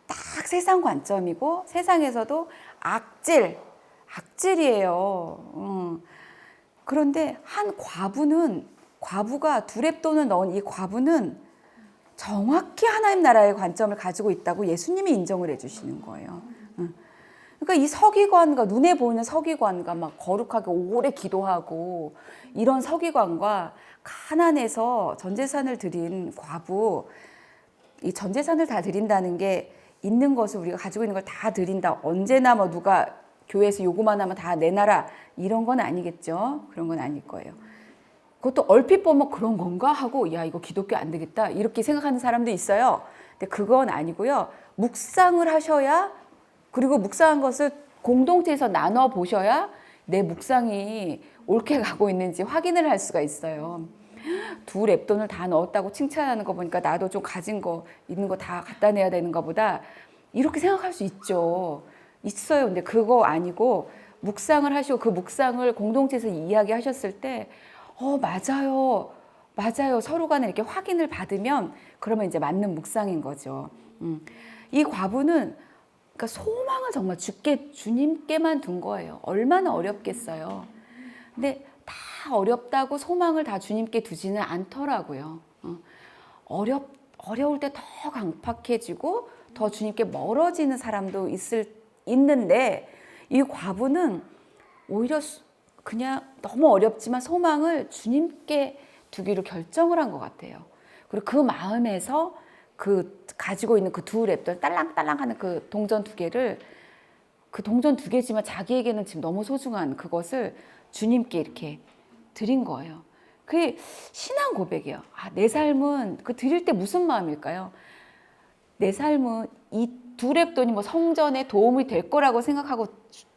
[SPEAKER 1] 딱 세상 관점이고 세상에서도 악질이에요. 그런데 한 과부가 두렙돈을 넣은 이 과부는 정확히 하나님 나라의 관점을 가지고 있다고 예수님이 인정을 해주시는 거예요. 그러니까 이 서기관과 눈에 보이는 서기관과 막 거룩하게 오래 기도하고 이런 서기관과 가난해서 전재산을 드린 과부, 이 전재산을 다 드린다는 게 있는 것을 우리가 가지고 있는 걸 다 드린다. 언제나 뭐 누가 교회에서 요구만 하면 다 내놔라 이런 건 아니겠죠. 그런 건 아닐 거예요. 그것도 얼핏 보면 그런 건가 하고 야 이거 기독교 안 되겠다 이렇게 생각하는 사람도 있어요. 근데 그건 아니고요. 묵상을 하셔야 그리고 묵상한 것을 공동체에서 나눠 보셔야 내 묵상이 옳게 가고 있는지 확인을 할 수가 있어요. 두 랩돈을 다 넣었다고 칭찬하는 거 보니까 나도 좀 가진 거 있는 거 다 갖다 내야 되는가 보다 이렇게 생각할 수 있어요. 근데 그거 아니고 묵상을 하시고 그 묵상을 공동체에서 이야기하셨을 때 맞아요. 서로 간에 이렇게 확인을 받으면 그러면 이제 맞는 묵상인 거죠. 이 과부는 그러니까 소망을 정말 주님께만 둔 거예요. 얼마나 어렵겠어요. 근데 다 어렵다고 소망을 다 주님께 두지는 않더라고요. 어려울 때 더 강팍해지고 더 주님께 멀어지는 사람도 있는데 이 과부는 오히려 그냥 너무 어렵지만 소망을 주님께 두기로 결정을 한 것 같아요. 그리고 그 마음에서 그 가지고 있는 그 두 랩돈 딸랑딸랑 하는 그 동전 두 개를 그 동전 두 개지만 자기에게는 지금 너무 소중한 그것을 주님께 이렇게 드린 거예요. 그게 신앙 고백이에요. 내 삶은 그 드릴 때 무슨 마음일까요? 내 삶은 이 두 랩돈이 뭐 성전에 도움이 될 거라고 생각하고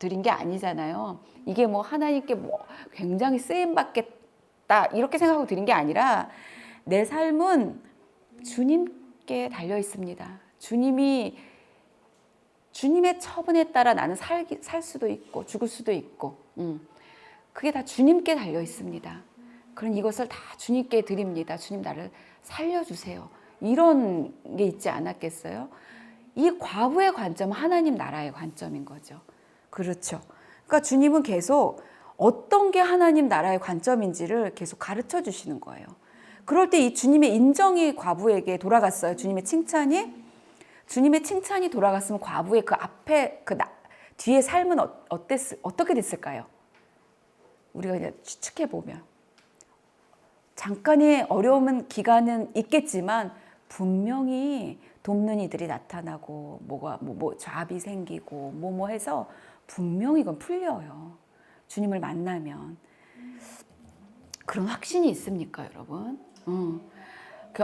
[SPEAKER 1] 드린 게 아니잖아요. 이게 뭐 하나님께 뭐 굉장히 쓰임 받겠다 이렇게 생각하고 드린 게 아니라 내 삶은 주님께 달려 있습니다. 주님의 처분에 따라 나는 살 수도 있고 죽을 수도 있고 그게 다 주님께 달려 있습니다. 그럼 이것을 다 주님께 드립니다. 주님 나를 살려주세요. 이런 게 있지 않았겠어요? 이 과부의 관점은 하나님 나라의 관점인 거죠. 그렇죠. 그러니까 주님은 계속 어떤 게 하나님 나라의 관점인지를 계속 가르쳐 주시는 거예요. 그럴 때 이 주님의 인정이 과부에게 돌아갔어요. 주님의 칭찬이 돌아갔으면 과부의 그 앞에 뒤에 삶은 어떻게 됐을까요? 우리가 그냥 추측해 보면 잠깐의 어려움은 기간은 있겠지만 분명히 돕는 이들이 나타나고 뭐 잡이 생기고 뭐 해서 분명히 이건 풀려요. 주님을 만나면 그런 확신이 있습니까, 여러분?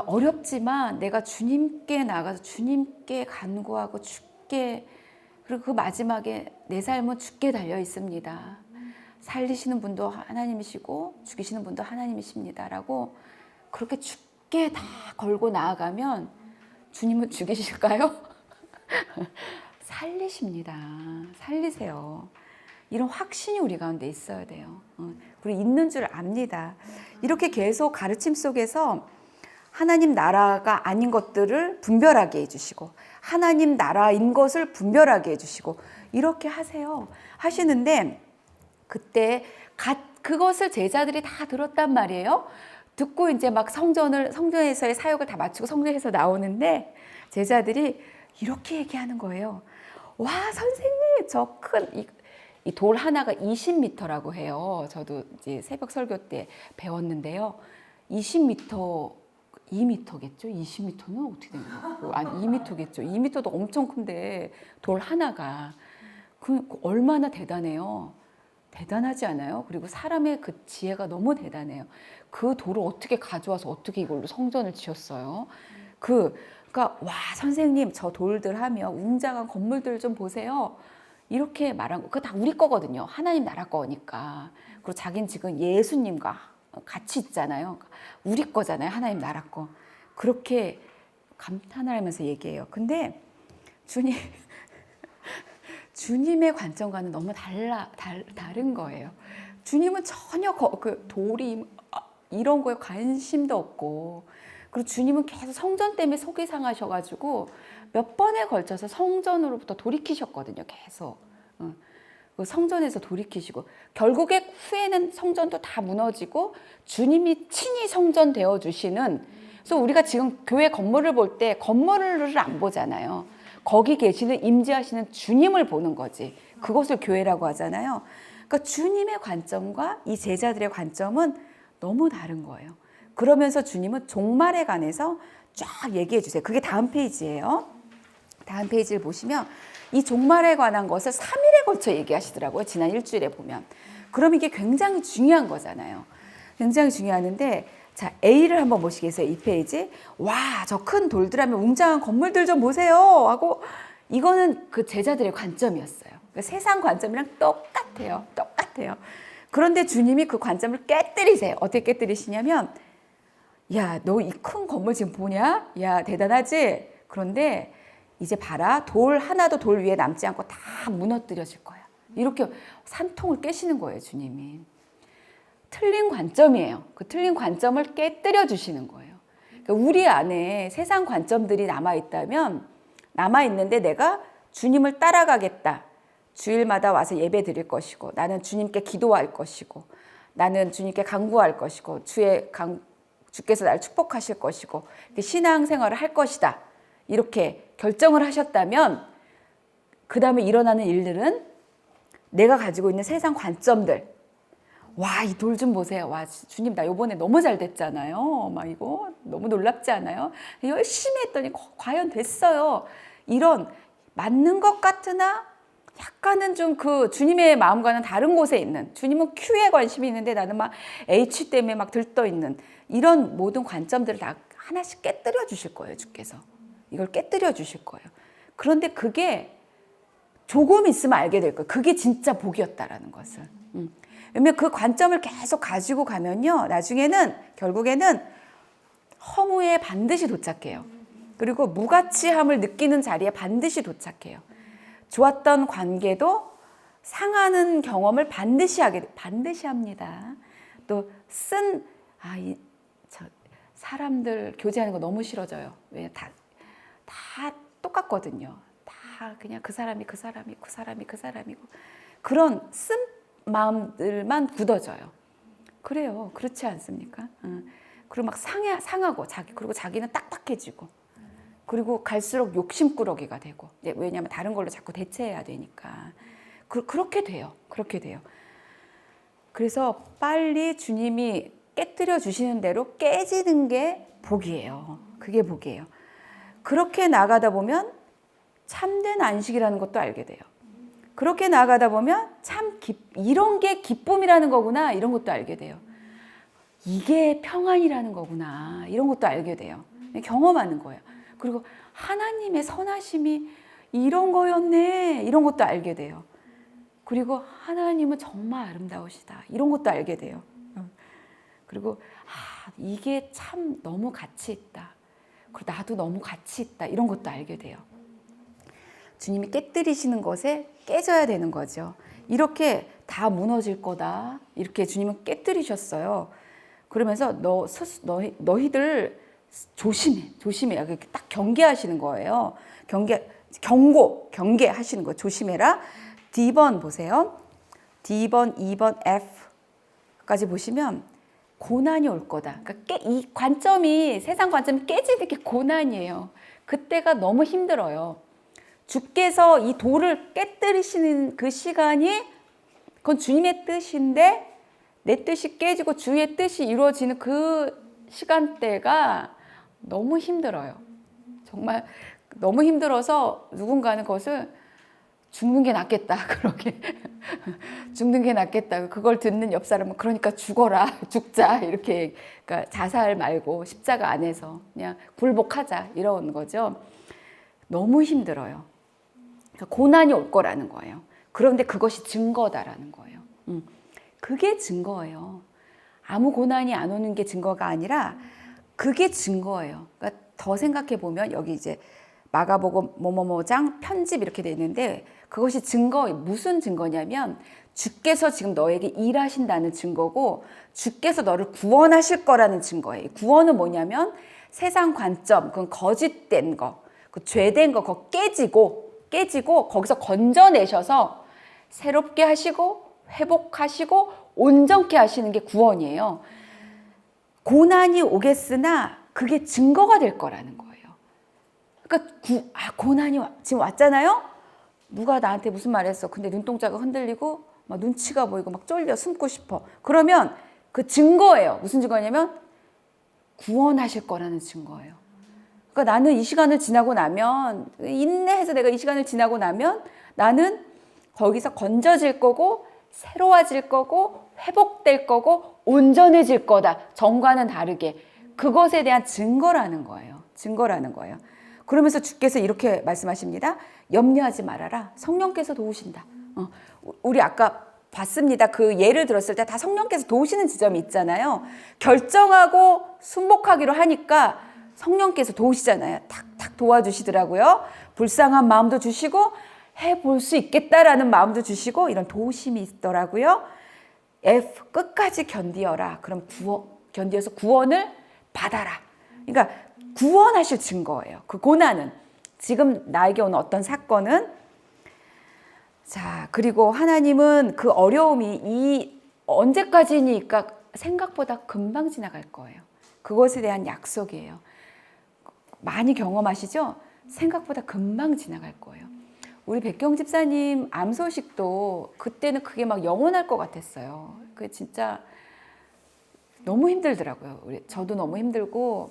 [SPEAKER 1] 어렵지만 내가 주님께 나가서 주님께 간구하고 그리고 그 마지막에 내 삶은 주께 달려 있습니다. 살리시는 분도 하나님이시고 죽이시는 분도 하나님이십니다라고 그렇게 주께 다 걸고 나아가면 주님은 죽이실까요? 살리십니다. 살리세요. 이런 확신이 우리 가운데 있어야 돼요. 그리고 있는 줄 압니다. 이렇게 계속 가르침 속에서 하나님 나라가 아닌 것들을 분별하게 해주시고 하나님 나라인 것을 분별하게 해주시고 이렇게 하시는데 그때 그것을 제자들이 다 들었단 말이에요. 듣고 이제 막 성전에서의 사역을 다 마치고 성전에서 나오는데 제자들이 이렇게 얘기하는 거예요. 와, 선생님, 저 큰 이 돌 하나가 20m라고 해요. 저도 이제 새벽 설교 때 배웠는데요. 20m, 2m겠죠? 20m는 어떻게 된 거예요? 아니, 2m겠죠. 2m도 엄청 큰데 돌 하나가 얼마나 대단해요. 대단하지 않아요? 그리고 사람의 그 지혜가 너무 대단해요. 그 돌을 어떻게 가져와서 어떻게 이걸로 성전을 지었어요? 그러니까 와, 선생님, 저 돌들 하면 웅장한 건물들 좀 보세요. 이렇게 말한 거. 그거 다 우리 거거든요. 하나님 나라 거니까. 그리고 자기는 지금 예수님과 같이 있잖아요. 우리 거잖아요. 하나님 나라 거. 그렇게 감탄을 하면서 얘기해요. 근데 주님의 관점과는 너무 다른 거예요. 주님은 전혀 그 돌이 이런 거에 관심도 없고, 그리고 주님은 계속 성전 때문에 속이 상하셔가지고 몇 번에 걸쳐서 성전으로부터 돌이키셨거든요. 계속. 그 성전에서 돌이키시고 결국에 후에는 성전도 다 무너지고 주님이 친히 성전 되어 주시는. 그래서 우리가 지금 교회 건물을 볼 때 건물을 안 보잖아요. 거기 계시는 임재하시는 주님을 보는 거지. 그것을 교회라고 하잖아요. 그러니까 주님의 관점과 이 제자들의 관점은 너무 다른 거예요. 그러면서 주님은 종말에 관해서 쫙 얘기해 주세요. 그게 다음 페이지예요. 다음 페이지를 보시면 이 종말에 관한 것을 3일에 걸쳐 얘기하시더라고요. 지난 일주일에 보면. 그럼 이게 굉장히 중요한 거잖아요. 굉장히 중요한데, 자, A를 한번 보시겠어요? 이 페이지. 와, 저 큰 돌들하면 웅장한 건물들 좀 보세요 하고, 이거는 그 제자들의 관점이었어요. 그러니까 세상 관점이랑 똑같아요. 똑같아요. 그런데 주님이 그 관점을 깨뜨리세요. 어떻게 깨뜨리시냐면, 야, 너 이 큰 건물 지금 보냐? 야, 대단하지? 그런데 이제 봐라. 돌 하나도 돌 위에 남지 않고 다 무너뜨려질 거야. 이렇게 산통을 깨시는 거예요, 주님이. 틀린 관점이에요. 그 틀린 관점을 깨뜨려 주시는 거예요. 그러니까 우리 안에 세상 관점들이 남아있다면, 남아있는데 내가 주님을 따라가겠다. 주일마다 와서 예배 드릴 것이고, 나는 주님께 기도할 것이고, 나는 주님께 간구할 것이고, 주께서 날 축복하실 것이고, 신앙생활을 할 것이다. 이렇게 결정을 하셨다면, 그 다음에 일어나는 일들은 내가 가지고 있는 세상 관점들. 와, 이 돌 좀 보세요. 와, 주님, 나 요번에 너무 잘 됐잖아요. 막 이거 너무 놀랍지 않아요? 열심히 했더니 과연 됐어요. 이런 맞는 것 같으나 약간은 좀 그 주님의 마음과는 다른 곳에 있는, 주님은 Q에 관심이 있는데 나는 막 H 때문에 막 들떠 있는 이런 모든 관점들을 다 하나씩 깨뜨려 주실 거예요, 주께서. 이걸 깨뜨려 주실 거예요. 그런데 그게 조금 있으면 알게 될 거예요. 그게 진짜 복이었다라는 것을. 왜냐면 그 관점을 계속 가지고 가면요, 나중에는 결국에는 허무에 반드시 도착해요. 그리고 무가치함을 느끼는 자리에 반드시 도착해요. 좋았던 관계도 상하는 경험을 반드시 합니다. 또 사람들 교제하는 거 너무 싫어져요. 왜 다 똑같거든요. 다 그냥 그 사람이고 그런 쓴 마음들만 굳어져요. 그래요. 그렇지 않습니까? 그리고 막 상하고 그리고 자기는 딱딱해지고, 그리고 갈수록 욕심꾸러기가 되고, 왜냐하면 다른 걸로 자꾸 대체해야 되니까. 그렇게 돼요. 그렇게 돼요. 그래서 빨리 주님이 깨뜨려 주시는 대로 깨지는 게 복이에요. 그게 복이에요. 그렇게 나가다 보면 참된 안식이라는 것도 알게 돼요. 그렇게 나가다 보면 이런 게 기쁨이라는 거구나, 이런 것도 알게 돼요. 이게 평안이라는 거구나, 이런 것도 알게 돼요. 경험하는 거예요. 그리고 하나님의 선하심이 이런 거였네, 이런 것도 알게 돼요. 그리고 하나님은 정말 아름다우시다, 이런 것도 알게 돼요. 그리고 이게 참 너무 가치 있다, 그리고 나도 너무 가치 있다, 이런 것도 알게 돼요. 주님이 깨뜨리시는 것에 깨져야 되는 거죠. 이렇게 다 무너질 거다, 이렇게 주님은 깨뜨리셨어요. 그러면서 너희들 조심해. 이렇게 딱 경계하시는 거예요. 경계하시는 거예요. 조심해라. D번 보세요. D번, 2번, F까지 보시면 고난이 올 거다. 그러니까 이 관점이, 세상 관점이 깨지는 게 고난이에요. 그때가 너무 힘들어요. 주께서 이 돌을 깨뜨리시는 그 시간이, 그건 주님의 뜻인데 내 뜻이 깨지고 주의 뜻이 이루어지는 그 시간대가 너무 힘들어요. 정말 너무 힘들어서 누군가는 그것을 죽는 게 낫겠다, 그러게. 죽는 게 낫겠다. 그걸 듣는 옆 사람은 그러니까 죽자, 이렇게. 그러니까 자살 말고 십자가 안에서 그냥 굴복하자, 이런 거죠. 너무 힘들어요. 고난이 올 거라는 거예요. 그런데 그것이 증거다라는 거예요. 그게 증거예요. 아무 고난이 안 오는 게 증거가 아니라 그게 증거예요. 그러니까 더 생각해 보면 여기 이제 마가복음 뭐뭐뭐장 편집 이렇게 돼 있는데 그것이 증거 무슨 증거냐면 주께서 지금 너에게 일하신다는 증거고 주께서 너를 구원하실 거라는 증거예요. 구원은 뭐냐면 세상 관점, 그건 거짓된 거, 그 죄된 거 그거 깨지고 거기서 건져내셔서 새롭게 하시고 회복하시고 온전케 하시는 게 구원이에요. 고난이 오겠으나 그게 증거가 될 거라는 거예요. 그러니까 고난이 지금 왔잖아요. 누가 나한테 무슨 말 했어. 근데 눈동자가 흔들리고 막 눈치가 보이고 막 쫄려 숨고 싶어. 그러면 그 증거예요. 무슨 증거냐면 구원하실 거라는 증거예요. 그러니까 나는 이 시간을 지나고 나면 인내해서 내가 이 시간을 지나고 나면 나는 거기서 건져질 거고 새로워질 거고 회복될 거고 온전해질 거다. 전과는 다르게. 그것에 대한 증거라는 거예요. 증거라는 거예요. 그러면서 주께서 이렇게 말씀하십니다. 염려하지 말아라. 성령께서 도우신다. 우리 아까 봤습니다. 그 예를 들었을 때 다 성령께서 도우시는 지점이 있잖아요. 결정하고 순복하기로 하니까 성령께서 도우시잖아요. 탁탁 도와주시더라고요. 불쌍한 마음도 주시고 해볼 수 있겠다라는 마음도 주시고 이런 도우심이 있더라고요. F 끝까지 견디어라. 그럼 견디어서 구원을 받아라. 그러니까 구원하실 증거예요. 그 고난은 지금 나에게 오는 어떤 사건은 자 그리고 하나님은 그 어려움이 이 언제까지니까 생각보다 금방 지나갈 거예요. 그것에 대한 약속이에요. 많이 경험하시죠? 생각보다 금방 지나갈 거예요. 우리 백경 집사님 암 소식도 그때는 그게 막 영원할 것 같았어요. 그게 진짜 너무 힘들더라고요. 저도 너무 힘들고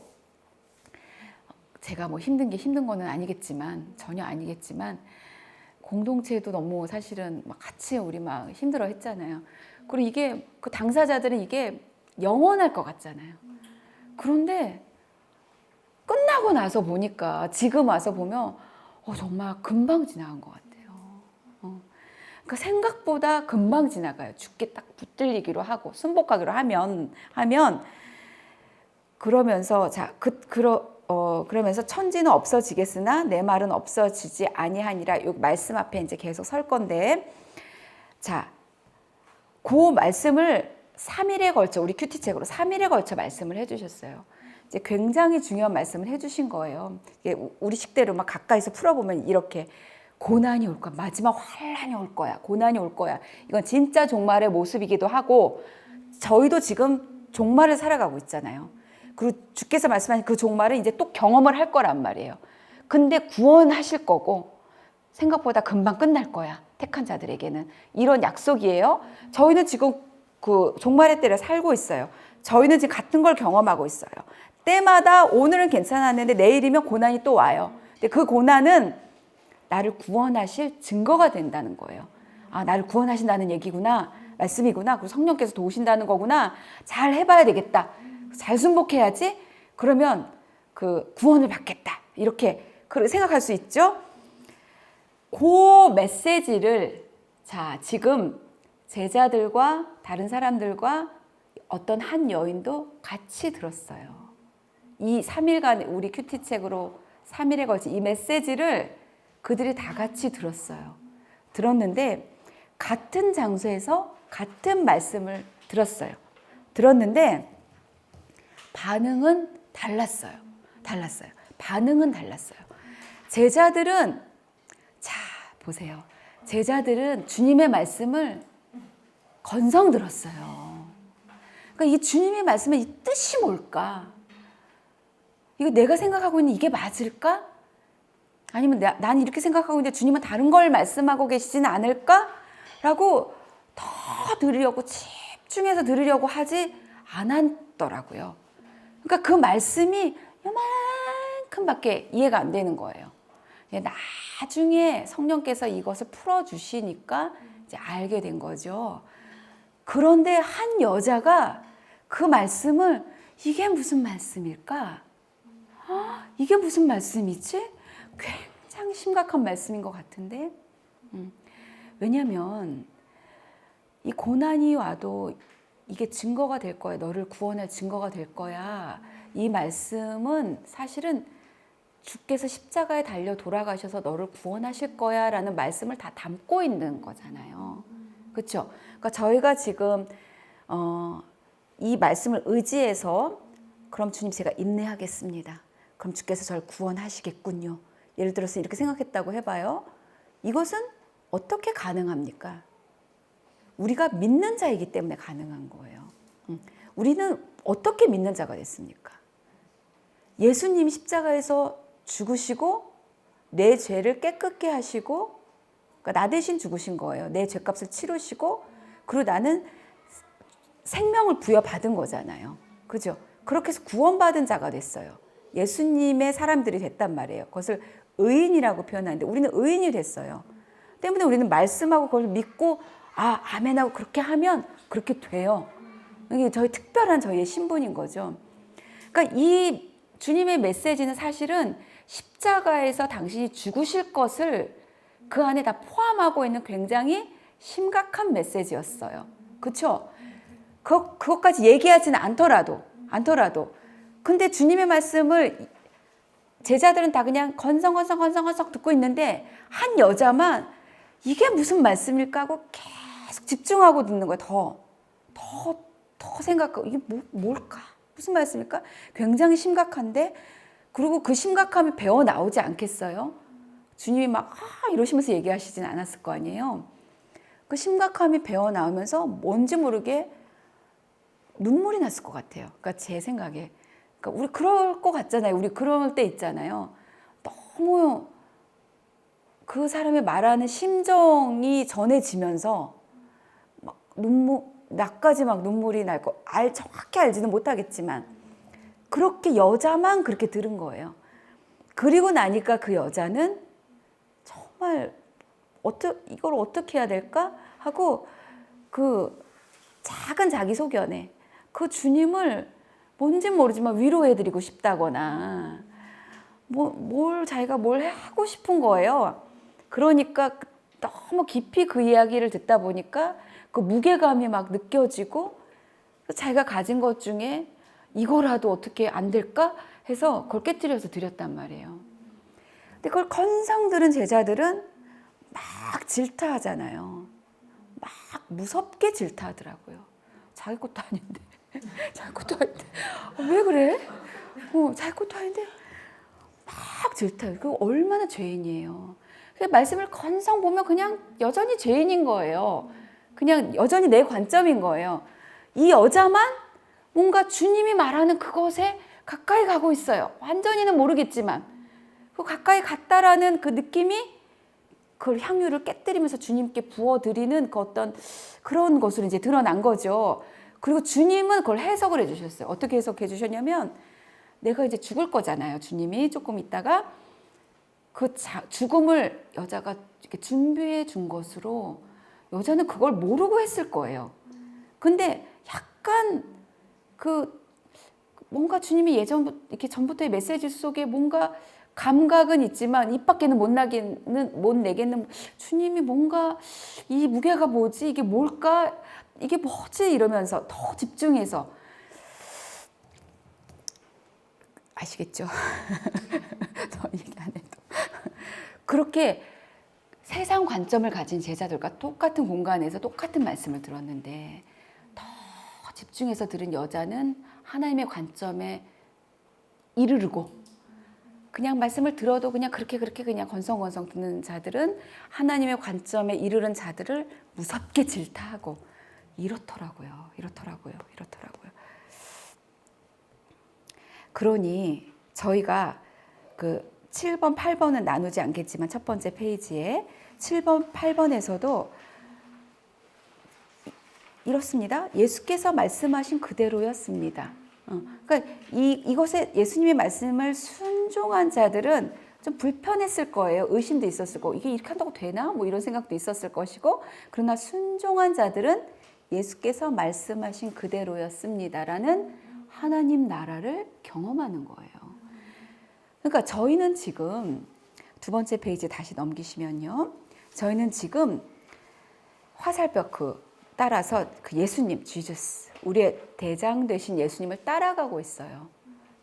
[SPEAKER 1] 제가 뭐 힘든 게 힘든 거는 아니겠지만 전혀 아니겠지만 공동체도 너무 사실은 막 같이 우리 막 힘들어 했잖아요. 그리고 이게 그 당사자들은 이게 영원할 것 같잖아요. 그런데 끝나고 나서 보니까 지금 와서 보면 정말 금방 지나간 것 같아요. 그러니까 생각보다 금방 지나가요. 죽게 딱 붙들리기로 하고 순복하기로 하면 그러면서 그러면서 천지는 없어지겠으나 내 말은 없어지지 아니하니라. 이 말씀 앞에 이제 계속 설 건데 자, 그 말씀을 3일에 걸쳐 우리 큐티책으로 3일에 걸쳐 말씀을 해주셨어요. 이제 굉장히 중요한 말씀을 해주신 거예요. 우리 식대로 막 가까이서 풀어보면 이렇게 고난이 올 거야. 마지막 환란이 올 거야. 고난이 올 거야. 이건 진짜 종말의 모습이기도 하고 저희도 지금 종말을 살아가고 있잖아요. 그리고 주께서 말씀하신 그 종말은 이제 또 경험을 할 거란 말이에요. 근데 구원하실 거고 생각보다 금방 끝날 거야. 택한 자들에게는. 이런 약속이에요. 저희는 지금 그 종말의 때를 살고 있어요. 저희는 지금 같은 걸 경험하고 있어요. 때마다 오늘은 괜찮았는데 내일이면 고난이 또 와요. 근데 그 고난은 나를 구원하실 증거가 된다는 거예요. 아, 나를 구원하신다는 얘기구나. 말씀이구나. 그리고 성령께서 도우신다는 거구나. 잘 해봐야 되겠다. 잘 순복해야지. 그러면 그 구원을 받겠다. 이렇게 생각할 수 있죠. 그 메시지를 자 지금 제자들과 다른 사람들과 어떤 한 여인도 같이 들었어요. 이 3일간 우리 큐티책으로 3일에 걸친 이 메시지를 그들이 다 같이 들었어요. 들었는데 같은 장소에서 같은 말씀을 들었어요. 들었는데 반응은 달랐어요. 반응은 달랐어요. 제자들은 자 보세요. 제자들은 주님의 말씀을 건성 들었어요. 그러니까 이 주님의 말씀의 이 뜻이 뭘까? 이거 내가 생각하고 있는 이게 맞을까? 아니면 난 이렇게 생각하고 있는데 주님은 다른 걸 말씀하고 계시지는 않을까? 라고 더 들으려고 집중해서 들으려고 하지 않았더라고요. 그러니까 그 말씀이 요만큼밖에 이해가 안 되는 거예요. 나중에 성령께서 이것을 풀어주시니까 이제 알게 된 거죠. 그런데 한 여자가 그 말씀을 이게 무슨 말씀일까? 이게 무슨 말씀이지? 굉장히 심각한 말씀인 것 같은데 왜냐하면 이 고난이 와도 이게 증거가 될 거야. 너를 구원할 증거가 될 거야. 이 말씀은 사실은 주께서 십자가에 달려 돌아가셔서 너를 구원하실 거야 라는 말씀을 다 담고 있는 거잖아요. 그렇죠? 그러니까 저희가 지금 이 말씀을 의지해서 그럼 주님 제가 인내하겠습니다. 그럼 주께서 저를 구원하시겠군요. 예를 들어서 이렇게 생각했다고 해봐요. 이것은 어떻게 가능합니까? 우리가 믿는 자이기 때문에 가능한 거예요. 우리는 어떻게 믿는 자가 됐습니까? 예수님이 십자가에서 죽으시고 내 죄를 깨끗게 하시고 그러니까 나 대신 죽으신 거예요. 내 죄값을 치르시고 그리고 나는 생명을 부여받은 거잖아요. 그죠? 그렇게 해서 구원받은 자가 됐어요. 예수님의 사람들이 됐단 말이에요. 그것을 의인이라고 표현하는데 우리는 의인이 됐어요. 때문에 우리는 말씀하고 그걸 믿고 아멘하고 그렇게 하면 그렇게 돼요. 이게 특별한 저희의 신분인 거죠. 그러니까 이 주님의 메시지는 사실은 십자가에서 당신이 죽으실 것을 그 안에 다 포함하고 있는 굉장히 심각한 메시지였어요. 그렇죠? 그것까지 얘기하지는 않더라도 근데 주님의 말씀을 제자들은 다 그냥 건성건성 듣고 있는데 한 여자만 이게 무슨 말씀일까 하고 계속 집중하고 듣는 거예요. 더 생각하고 이게 뭘까? 무슨 말씀일까? 굉장히 심각한데 그리고 그 심각함이 배어 나오지 않겠어요? 주님이 막 이러시면서 얘기하시진 않았을 거 아니에요. 그 심각함이 배어 나오면서 뭔지 모르게 눈물이 났을 것 같아요. 그러니까 제 생각에. 그러니까 우리 그럴 것 같잖아요. 우리 그럴 때 있잖아요. 너무 그 사람의 말하는 심정이 전해지면서 막 나까지 막 눈물이 날 거 정확히 알지는 못하겠지만 그렇게 여자만 그렇게 들은 거예요. 그리고 나니까 그 여자는 정말 이걸 어떻게 해야 될까 하고 그 작은 자기 소견에 그 주님을 뭔진 모르지만 위로해드리고 싶다거나 자기가 뭘 하고 싶은 거예요. 그러니까 너무 깊이 그 이야기를 듣다 보니까 그 무게감이 막 느껴지고 자기가 가진 것 중에 이거라도 어떻게 안 될까 해서 그걸 깨뜨려서 드렸단 말이에요. 근데 그걸 건성 들은 제자들은 막 질타하잖아요. 막 무섭게 질타하더라고요. 자기 것도 아닌데. 자기 것도 아닌데. 왜 그래? 자기 것도 아닌데. 막 질타해요. 그거 얼마나 죄인이에요. 말씀을 건성 보면 그냥 여전히 죄인인 거예요. 그냥 여전히 내 관점인 거예요. 이 여자만 뭔가 주님이 말하는 그것에 가까이 가고 있어요. 완전히는 모르겠지만 그 가까이 갔다라는 그 느낌이 그 향유를 깨뜨리면서 주님께 부어드리는 그 어떤 그런 것으로 이제 드러난 거죠. 그리고 주님은 그걸 해석을 해주셨어요. 어떻게 해석해 주셨냐면 내가 이제 죽을 거잖아요. 주님이 조금 있다가 그 죽음을 여자가 이렇게 준비해 준 것으로 여자는 그걸 모르고 했을 거예요. 근데 약간 뭔가 주님이 이렇게 전부터의 메시지 속에 뭔가 감각은 있지만 입 밖에는 못 내겠는 주님이 뭔가 이 무게가 뭐지? 이게 뭘까? 이게 뭐지? 이러면서 더 집중해서 아시겠죠? 더 얘기 안 해도 그렇게 세상 관점을 가진 제자들과 똑같은 공간에서 똑같은 말씀을 들었는데 더 집중해서 들은 여자는 하나님의 관점에 이르르고 그냥 말씀을 들어도 그냥 그렇게 그냥 건성건성 듣는 자들은 하나님의 관점에 이르는 자들을 무섭게 질타하고 이렇더라고요. 그러니 저희가 그 7번, 8번은 나누지 않겠지만 첫 번째 페이지에 7번, 8번에서도 이렇습니다. 예수께서 말씀하신 그대로였습니다. 그러니까 이것에 예수님의 말씀을 순종한 자들은 좀 불편했을 거예요. 의심도 있었을 거고 이게 이렇게 한다고 되나? 뭐 이런 생각도 있었을 것이고 그러나 순종한 자들은 예수께서 말씀하신 그대로였습니다라는 하나님 나라를 경험하는 거예요. 그러니까 저희는 지금 두 번째 페이지 다시 넘기시면요. 저희는 지금 화살표 따라서 그 예수님, 지저스, 우리의 대장 되신 예수님을 따라가고 있어요.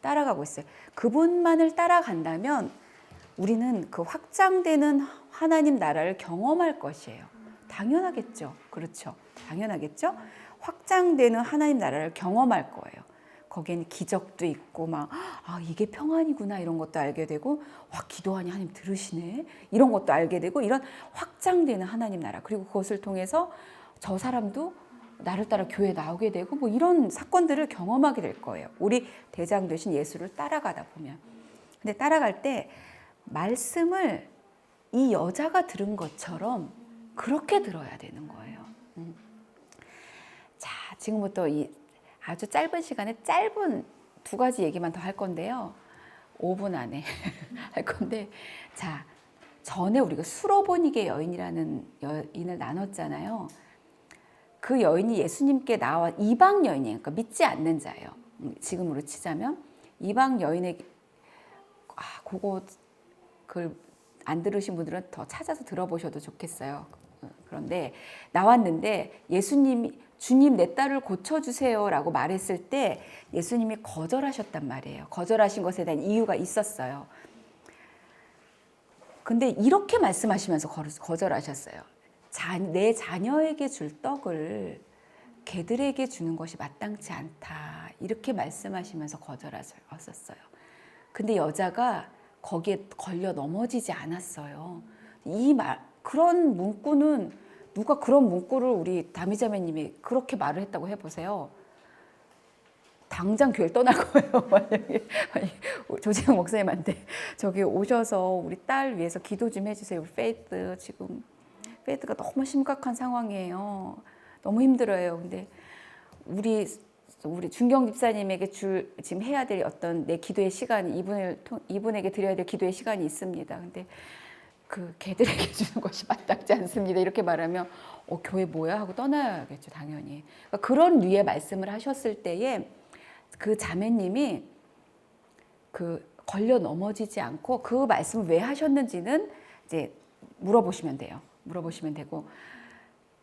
[SPEAKER 1] 따라가고 있어요. 그분만을 따라간다면 우리는 그 확장되는 하나님 나라를 경험할 것이에요. 당연하겠죠. 그렇죠. 당연하겠죠. 확장되는 하나님 나라를 경험할 거예요. 거기에는 기적도 있고 막 이게 평안이구나 이런 것도 알게 되고 기도하니 하나님 들으시네 이런 것도 알게 되고 이런 확장되는 하나님 나라 그리고 그것을 통해서 저 사람도 나를 따라 교회에 나오게 되고 뭐 이런 사건들을 경험하게 될 거예요. 우리 대장 되신 예수를 따라가다 보면. 근데 따라갈 때 말씀을 이 여자가 들은 것처럼 그렇게 들어야 되는 거예요. 자, 지금부터 이 아주 짧은 시간에 짧은 두 가지 얘기만 더 할 건데요. 5분 안에 할 건데, 자, 전에 우리가 수로보니게 여인이라는 여인을 나눴잖아요. 그 여인이 예수님께 나와 이방 여인이에요. 그러니까 믿지 않는 자예요. 지금으로 치자면 이방 여인의 그걸 안 들으신 분들은 더 찾아서 들어보셔도 좋겠어요. 그런데 나왔는데 예수님이 주님 내 딸을 고쳐주세요라고 말했을 때 예수님이 거절하셨단 말이에요. 거절하신 것에 대한 이유가 있었어요. 근데 이렇게 말씀하시면서 거절하셨어요. 내 자녀에게 줄 떡을 개들에게 주는 것이 마땅치 않다. 이렇게 말씀하시면서 거절하셨어요. 근데 여자가 거기에 걸려 넘어지지 않았어요. 그런 문구는 누가 그런 문구를 우리 다미자매님이 그렇게 말을 했다고 해보세요. 당장 교회를 떠날 거예요. 만약에 조재영 목사님한테 저기 오셔서 우리 딸 위해서 기도 좀 해주세요. 우리 페이트 지금 페이트가 너무 심각한 상황이에요. 너무 힘들어요. 근데 우리 준경 집사님에게 지금 해야 될 어떤 내 기도의 시간이 이분에게 드려야 될 기도의 시간이 있습니다. 근데 그 개들에게 주는 것이 마땅치 않습니다. 이렇게 말하면 교회 뭐야 하고 떠나야겠죠, 당연히. 그러니까 그런 류의 말씀을 하셨을 때에 그 자매님이 걸려 넘어지지 않고 그 말씀을 왜 하셨는지는 이제 물어보시면 돼요. 물어보시면 되고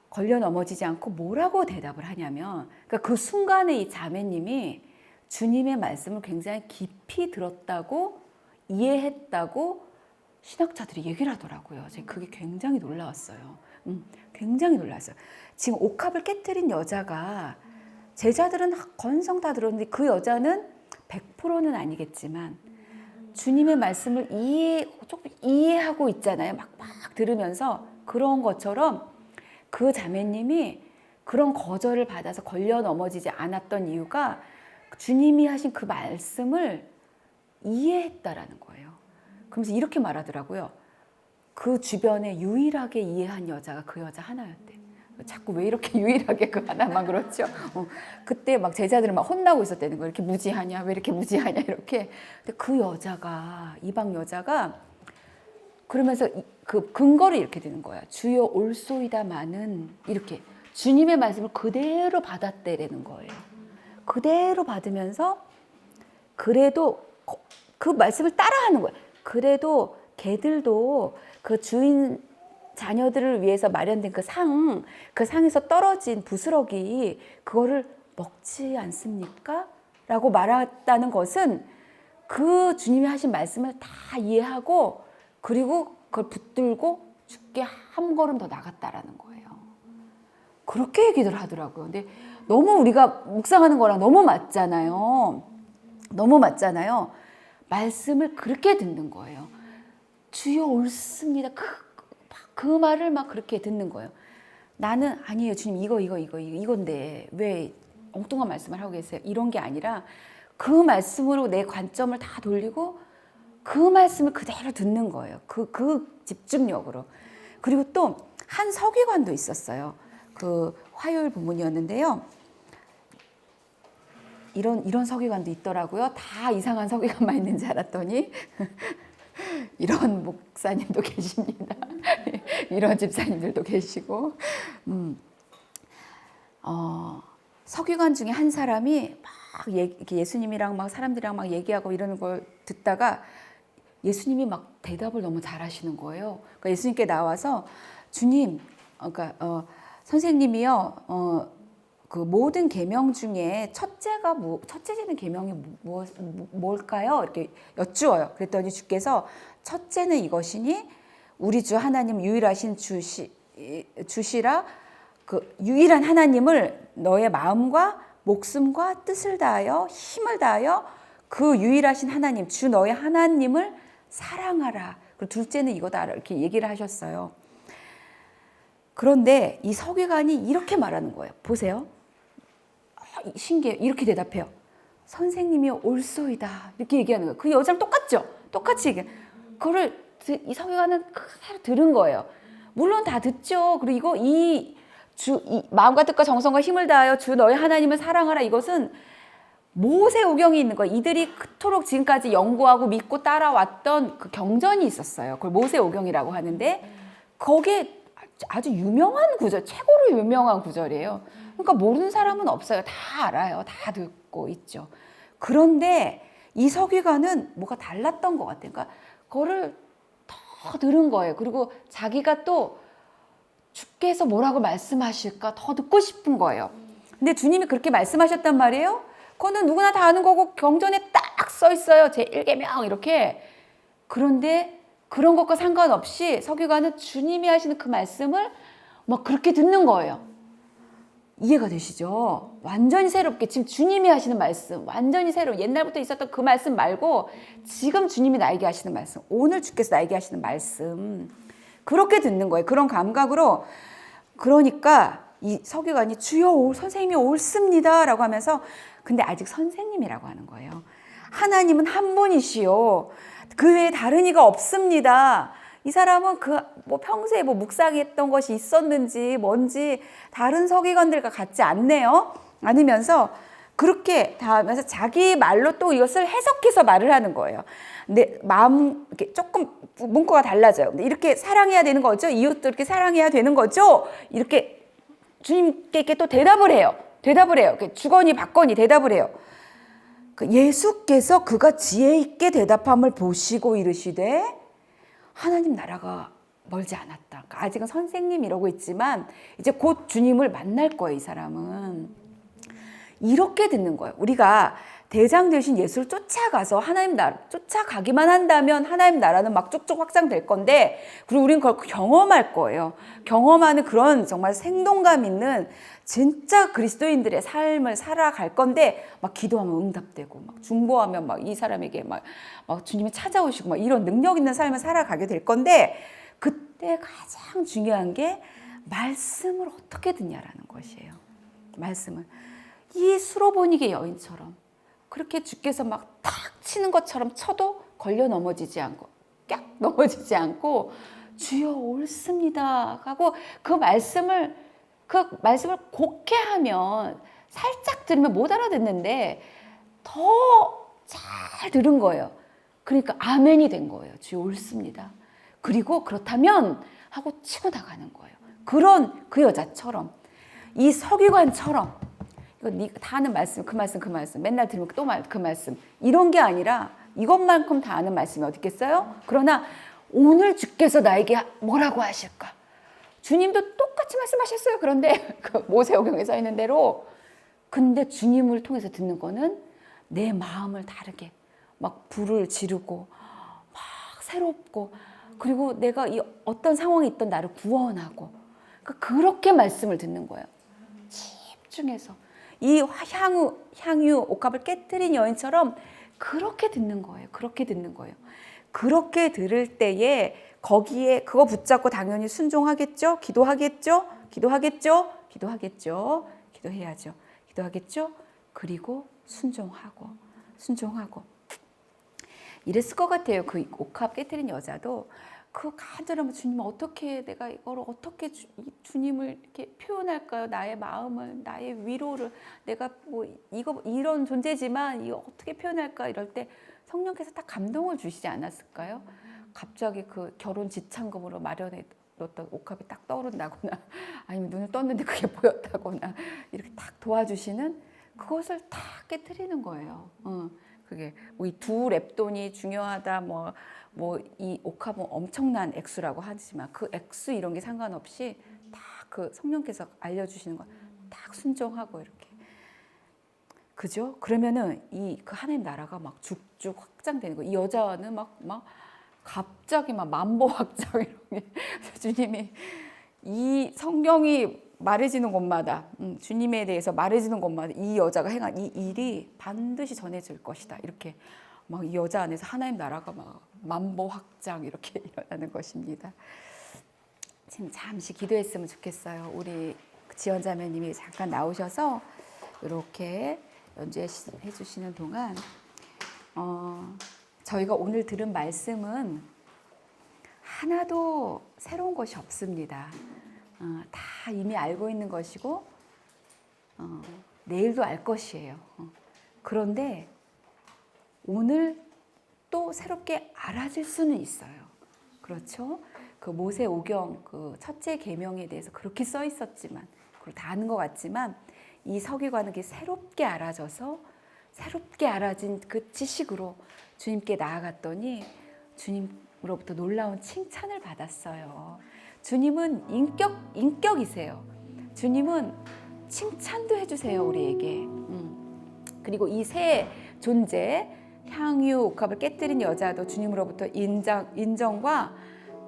[SPEAKER 1] 걸려 넘어지지 않고 뭐라고 대답을 하냐면 그러니까 그 순간에 이 자매님이 주님의 말씀을 굉장히 깊이 들었다고 이해했다고 신학자들이 얘기를 하더라고요. 제가 그게 굉장히 놀라웠어요. 굉장히 놀랐어요. 지금 옥합을 깨뜨린 여자가 제자들은 건성 다 들었는데 그 여자는 100%는 아니겠지만 주님의 말씀을 조금 이해하고 있잖아요. 막 들으면서 그런 것처럼 그 자매님이 그런 거절을 받아서 걸려 넘어지지 않았던 이유가 주님이 하신 그 말씀을 이해했다라는 거예요. 그러면서 이렇게 말하더라고요. 그 주변에 유일하게 이해한 여자가 그 여자 하나였대. 자꾸 왜 이렇게 유일하게 그 하나만 그렇죠? 그때 막 제자들을 막 혼나고 있었다는 거예요. 이렇게 무지하냐? 왜 이렇게 무지하냐? 이렇게. 근데 그 여자가, 이방 여자가 그러면서 그 근거를 이렇게 드는 거야. 주여 올소이다마는 이렇게 주님의 말씀을 그대로 받았대라는 거예요. 그대로 받으면서 그래도 그 말씀을 따라하는 거예요. 그래도 개들도 그 주인 자녀들을 위해서 마련된 그 상에서 떨어진 부스러기 그거를 먹지 않습니까? 라고 말했다는 것은 그 주님이 하신 말씀을 다 이해하고 그리고 그걸 붙들고 죽게 한 걸음 더 나갔다라는 거예요. 그렇게 얘기를 하더라고요. 근데 너무 우리가 묵상하는 거랑 너무 맞잖아요. 너무 맞잖아요. 말씀을 그렇게 듣는 거예요. 주여 옳습니다. 그 말을 막 그렇게 듣는 거예요. 나는 아니에요. 주님 이건데 왜 엉뚱한 말씀을 하고 계세요? 이런 게 아니라 그 말씀으로 내 관점을 다 돌리고 그 말씀을 그대로 듣는 거예요. 그 집중력으로. 그리고 또 한 서기관도 있었어요. 그 화요일 본문이었는데요. 이런 서기관도 있더라고요. 다 이상한 서기관만 있는 줄 알았더니 이런 목사님도 계십니다. 이런 집사님들도 계시고 서기관 중에 한 사람이 막 예수님이랑 막 사람들이랑 막 얘기하고 이러는 걸 듣다가 예수님이 막 대답을 너무 잘하시는 거예요. 그러니까 예수님께 나와서 주님, 그러니까 선생님이요, 그 모든 계명 중에 첫째 되는 계명이 뭘까요? 이렇게 여쭈어요. 그랬더니 주께서 첫째는 이것이니 우리 주 하나님 유일하신 주시라 그 유일한 하나님을 너의 마음과 목숨과 뜻을 다하여 힘을 다하여 그 유일하신 하나님 주 너의 하나님을 사랑하라. 그리고 둘째는 이거다 이렇게 얘기를 하셨어요. 그런데 이 서기관이 이렇게 말하는 거예요. 보세요. 신기해요. 이렇게 대답해요. 선생님이 옳소이다. 이렇게 얘기하는 거예요. 그 여자랑 똑같죠? 똑같이 얘기해. 그거를 이 서기관은 그대로 들은 거예요. 물론 다 듣죠. 그리고 이 마음과 뜻과 정성과 힘을 다하여 주 너의 하나님을 사랑하라. 이것은 모세오경이 있는 거예요. 이들이 그토록 지금까지 연구하고 믿고 따라왔던 그 경전이 있었어요. 그걸 모세오경이라고 하는데 거기에 아주 유명한 구절, 최고로 유명한 구절이에요. 그러니까 모르는 사람은 없어요. 다 알아요. 다 듣고 있죠. 그런데 이 서기관은 뭐가 달랐던 것 같아요. 그러니까 그거를 더 들은 거예요. 그리고 자기가 또 주께서 뭐라고 말씀하실까 더 듣고 싶은 거예요. 근데 주님이 그렇게 말씀하셨단 말이에요. 그거는 누구나 다 아는 거고 경전에 딱 써 있어요. 제1계명 이렇게. 그런데 그런 것과 상관없이 서기관은 주님이 하시는 그 말씀을 막 그렇게 듣는 거예요. 이해가 되시죠? 완전히 새롭게 지금 주님이 하시는 말씀, 완전히 새로운 옛날부터 있었던 그 말씀 말고 지금 주님이 나에게 하시는 말씀, 오늘 주께서 나에게 하시는 말씀 그렇게 듣는 거예요. 그런 감각으로. 그러니까 이 서기관이 주여 선생님이 옳습니다 라고 하면서 근데 아직 선생님이라고 하는 거예요. 하나님은 한 분이시요 그 외에 다른 이가 없습니다. 이 사람은 뭐 평소에 뭐 묵상했던 것이 있었는지 뭔지 다른 서기관들과 같지 않네요. 아니면서 그렇게 다 하면서 자기 말로 또 이것을 해석해서 말을 하는 거예요. 근데 마음 이렇게 조금 문구가 달라져요. 근데 이렇게 사랑해야 되는 거죠. 이웃도 이렇게 사랑해야 되는 거죠. 이렇게 주님께 또 대답을 해요. 주거니 받거니 대답을 해요. 예수께서 그가 지혜 있게 대답함을 보시고 이르시되 하나님 나라가 멀지 않았다. 그러니까 아직은 선생님 이러고 있지만 이제 곧 주님을 만날 거예요. 이 사람은. 이렇게 듣는 거예요. 우리가 대장 되신 예수를 쫓아가서 하나님 나라 쫓아가기만 한다면 하나님 나라는 막 쭉쭉 확장될 건데 그리고 우리는 그걸 경험할 거예요. 경험하는 그런 정말 생동감 있는 진짜 그리스도인들의 삶을 살아갈 건데 막 기도하면 응답되고 막 중보하면 막 이 사람에게 막 주님이 찾아오시고 막 이런 능력 있는 삶을 살아가게 될 건데 그때 가장 중요한 게 말씀을 어떻게 듣냐라는 것이에요. 말씀을. 이 수로보니게 여인처럼 그렇게 주께서 막 탁 치는 것처럼 쳐도 걸려 넘어지지 않고 깍 넘어지지 않고 주여 옳습니다 하고 그 말씀을 곱게 하면 살짝 들으면 못 알아듣는데 더 잘 들은 거예요. 그러니까 아멘이 된 거예요. 주여 옳습니다. 그리고 그렇다면 하고 치고 나가는 거예요. 그런 그 여자처럼 이 서기관처럼 이거 네가 다 아는 말씀, 그 말씀 맨날 들으면 또 그 말씀 이런 게 아니라 이것만큼 다 아는 말씀이 어디 있겠어요? 그러나 오늘 주께서 나에게 뭐라고 하실까? 주님도 똑같이 말씀하셨어요. 그런데 그 모세오경에 써 있는 대로 근데 주님을 통해서 듣는 거는 내 마음을 다르게 막 불을 지르고 막 새롭고 그리고 내가 이 어떤 상황에 있던 나를 구원하고 그렇게 말씀을 듣는 거예요. 집중해서 이 향유 옥합을 깨뜨린 여인처럼 그렇게 듣는 거예요. 그렇게 들을 때에 거기에 그거 붙잡고 당연히 순종하겠죠? 기도하겠죠? 기도하겠죠? 그리고 순종하고 이랬을 것 같아요. 그 옥합 깨뜨린 여자도 그 간절하면 주님 어떻게 내가 이걸 어떻게 주님을 이렇게 표현할까요? 나의 마음을, 나의 위로를 내가 뭐 이런 존재지만 이거 어떻게 표현할까? 이럴 때 성령께서 딱 감동을 주시지 않았을까요? 갑자기 그 결혼 지참금으로 마련해뒀던 옥합이 딱 떠오른다거나 아니면 눈을 떴는데 그게 보였다거나 이렇게 딱 도와주시는 그것을 딱 깨트리는 거예요. 그게 뭐 이 두 랩돈이 중요하다 뭐 이 옥합은 엄청난 액수라고 하지만 그 액수 이런 게 상관없이 다 그 성령께서 알려주시는 거 딱 순종하고 이렇게. 그죠? 그러면은 그 하나님 나라가 막 쭉쭉 확장되는 거. 이 여자는 막 갑자기 막 만보 확장 이렇게. 주님이 이 성경이 말해지는 곳마다 주님에 대해서 말해지는 곳마다 이 여자가 행한 이 일이 반드시 전해질 것이다. 이렇게 막 이 여자 안에서 하나님 나라가 막 만보 확장 이렇게 일어나는 것입니다. 지금 잠시 기도했으면 좋겠어요. 우리 지연자매님이 잠깐 나오셔서 이렇게 연주해 주시는 동안 저희가 오늘 들은 말씀은 하나도 새로운 것이 없습니다. 다 이미 알고 있는 것이고 내일도 알 것이에요. 그런데 오늘 또 새롭게 알아질 수는 있어요. 그렇죠? 그 모세 오경 그 첫째 계명에 대해서 그렇게 써 있었지만 그걸 다 아는 것 같지만 이 서기관은 새롭게 알아져서 새롭게 알아진 그 지식으로 주님께 나아갔더니 주님으로부터 놀라운 칭찬을 받았어요. 주님은 인격이세요. 주님은 칭찬도 해주세요, 우리에게. 그리고 이 새 존재, 향유, 옥합을 깨뜨린 여자도 주님으로부터 인정과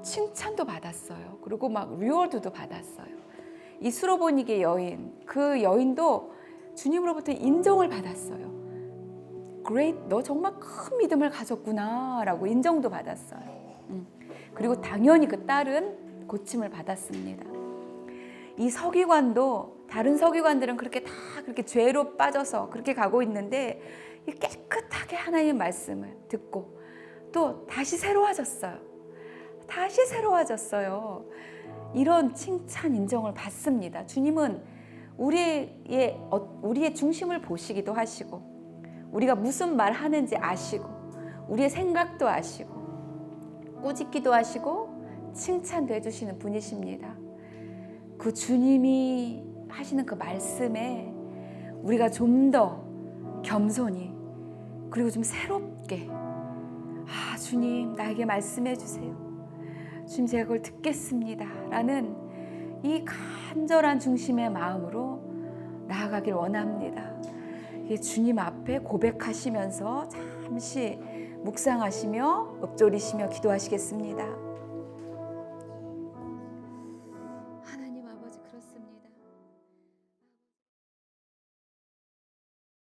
[SPEAKER 1] 칭찬도 받았어요. 그리고 막 리워드도 받았어요. 이 수로보니게 여인, 그 여인도 주님으로부터 인정을 받았어요. Great, 너 정말 큰 믿음을 가졌구나 라고 인정도 받았어요. 그리고 당연히 그 딸은 고침을 받았습니다. 이 서기관도 다른 서기관들은 그렇게 죄로 빠져서 그렇게 가고 있는데 깨끗하게 하나님의 말씀을 듣고 또 다시 새로워졌어요. 이런 칭찬 인정을 받습니다. 주님은 우리의 중심을 보시기도 하시고 우리가 무슨 말 하는지 아시고 우리의 생각도 아시고 꾸짖기도 하시고 칭찬도 해주시는 분이십니다. 그 주님이 하시는 그 말씀에 우리가 좀 더 겸손히 그리고 좀 새롭게 주님 나에게 말씀해 주세요. 주님 제가 그걸 듣겠습니다 라는 이 간절한 중심의 마음으로 나아가길 원합니다. 주님 앞에 고백하시면서 잠시 묵상하시며 읊조리시며 기도하시겠습니다.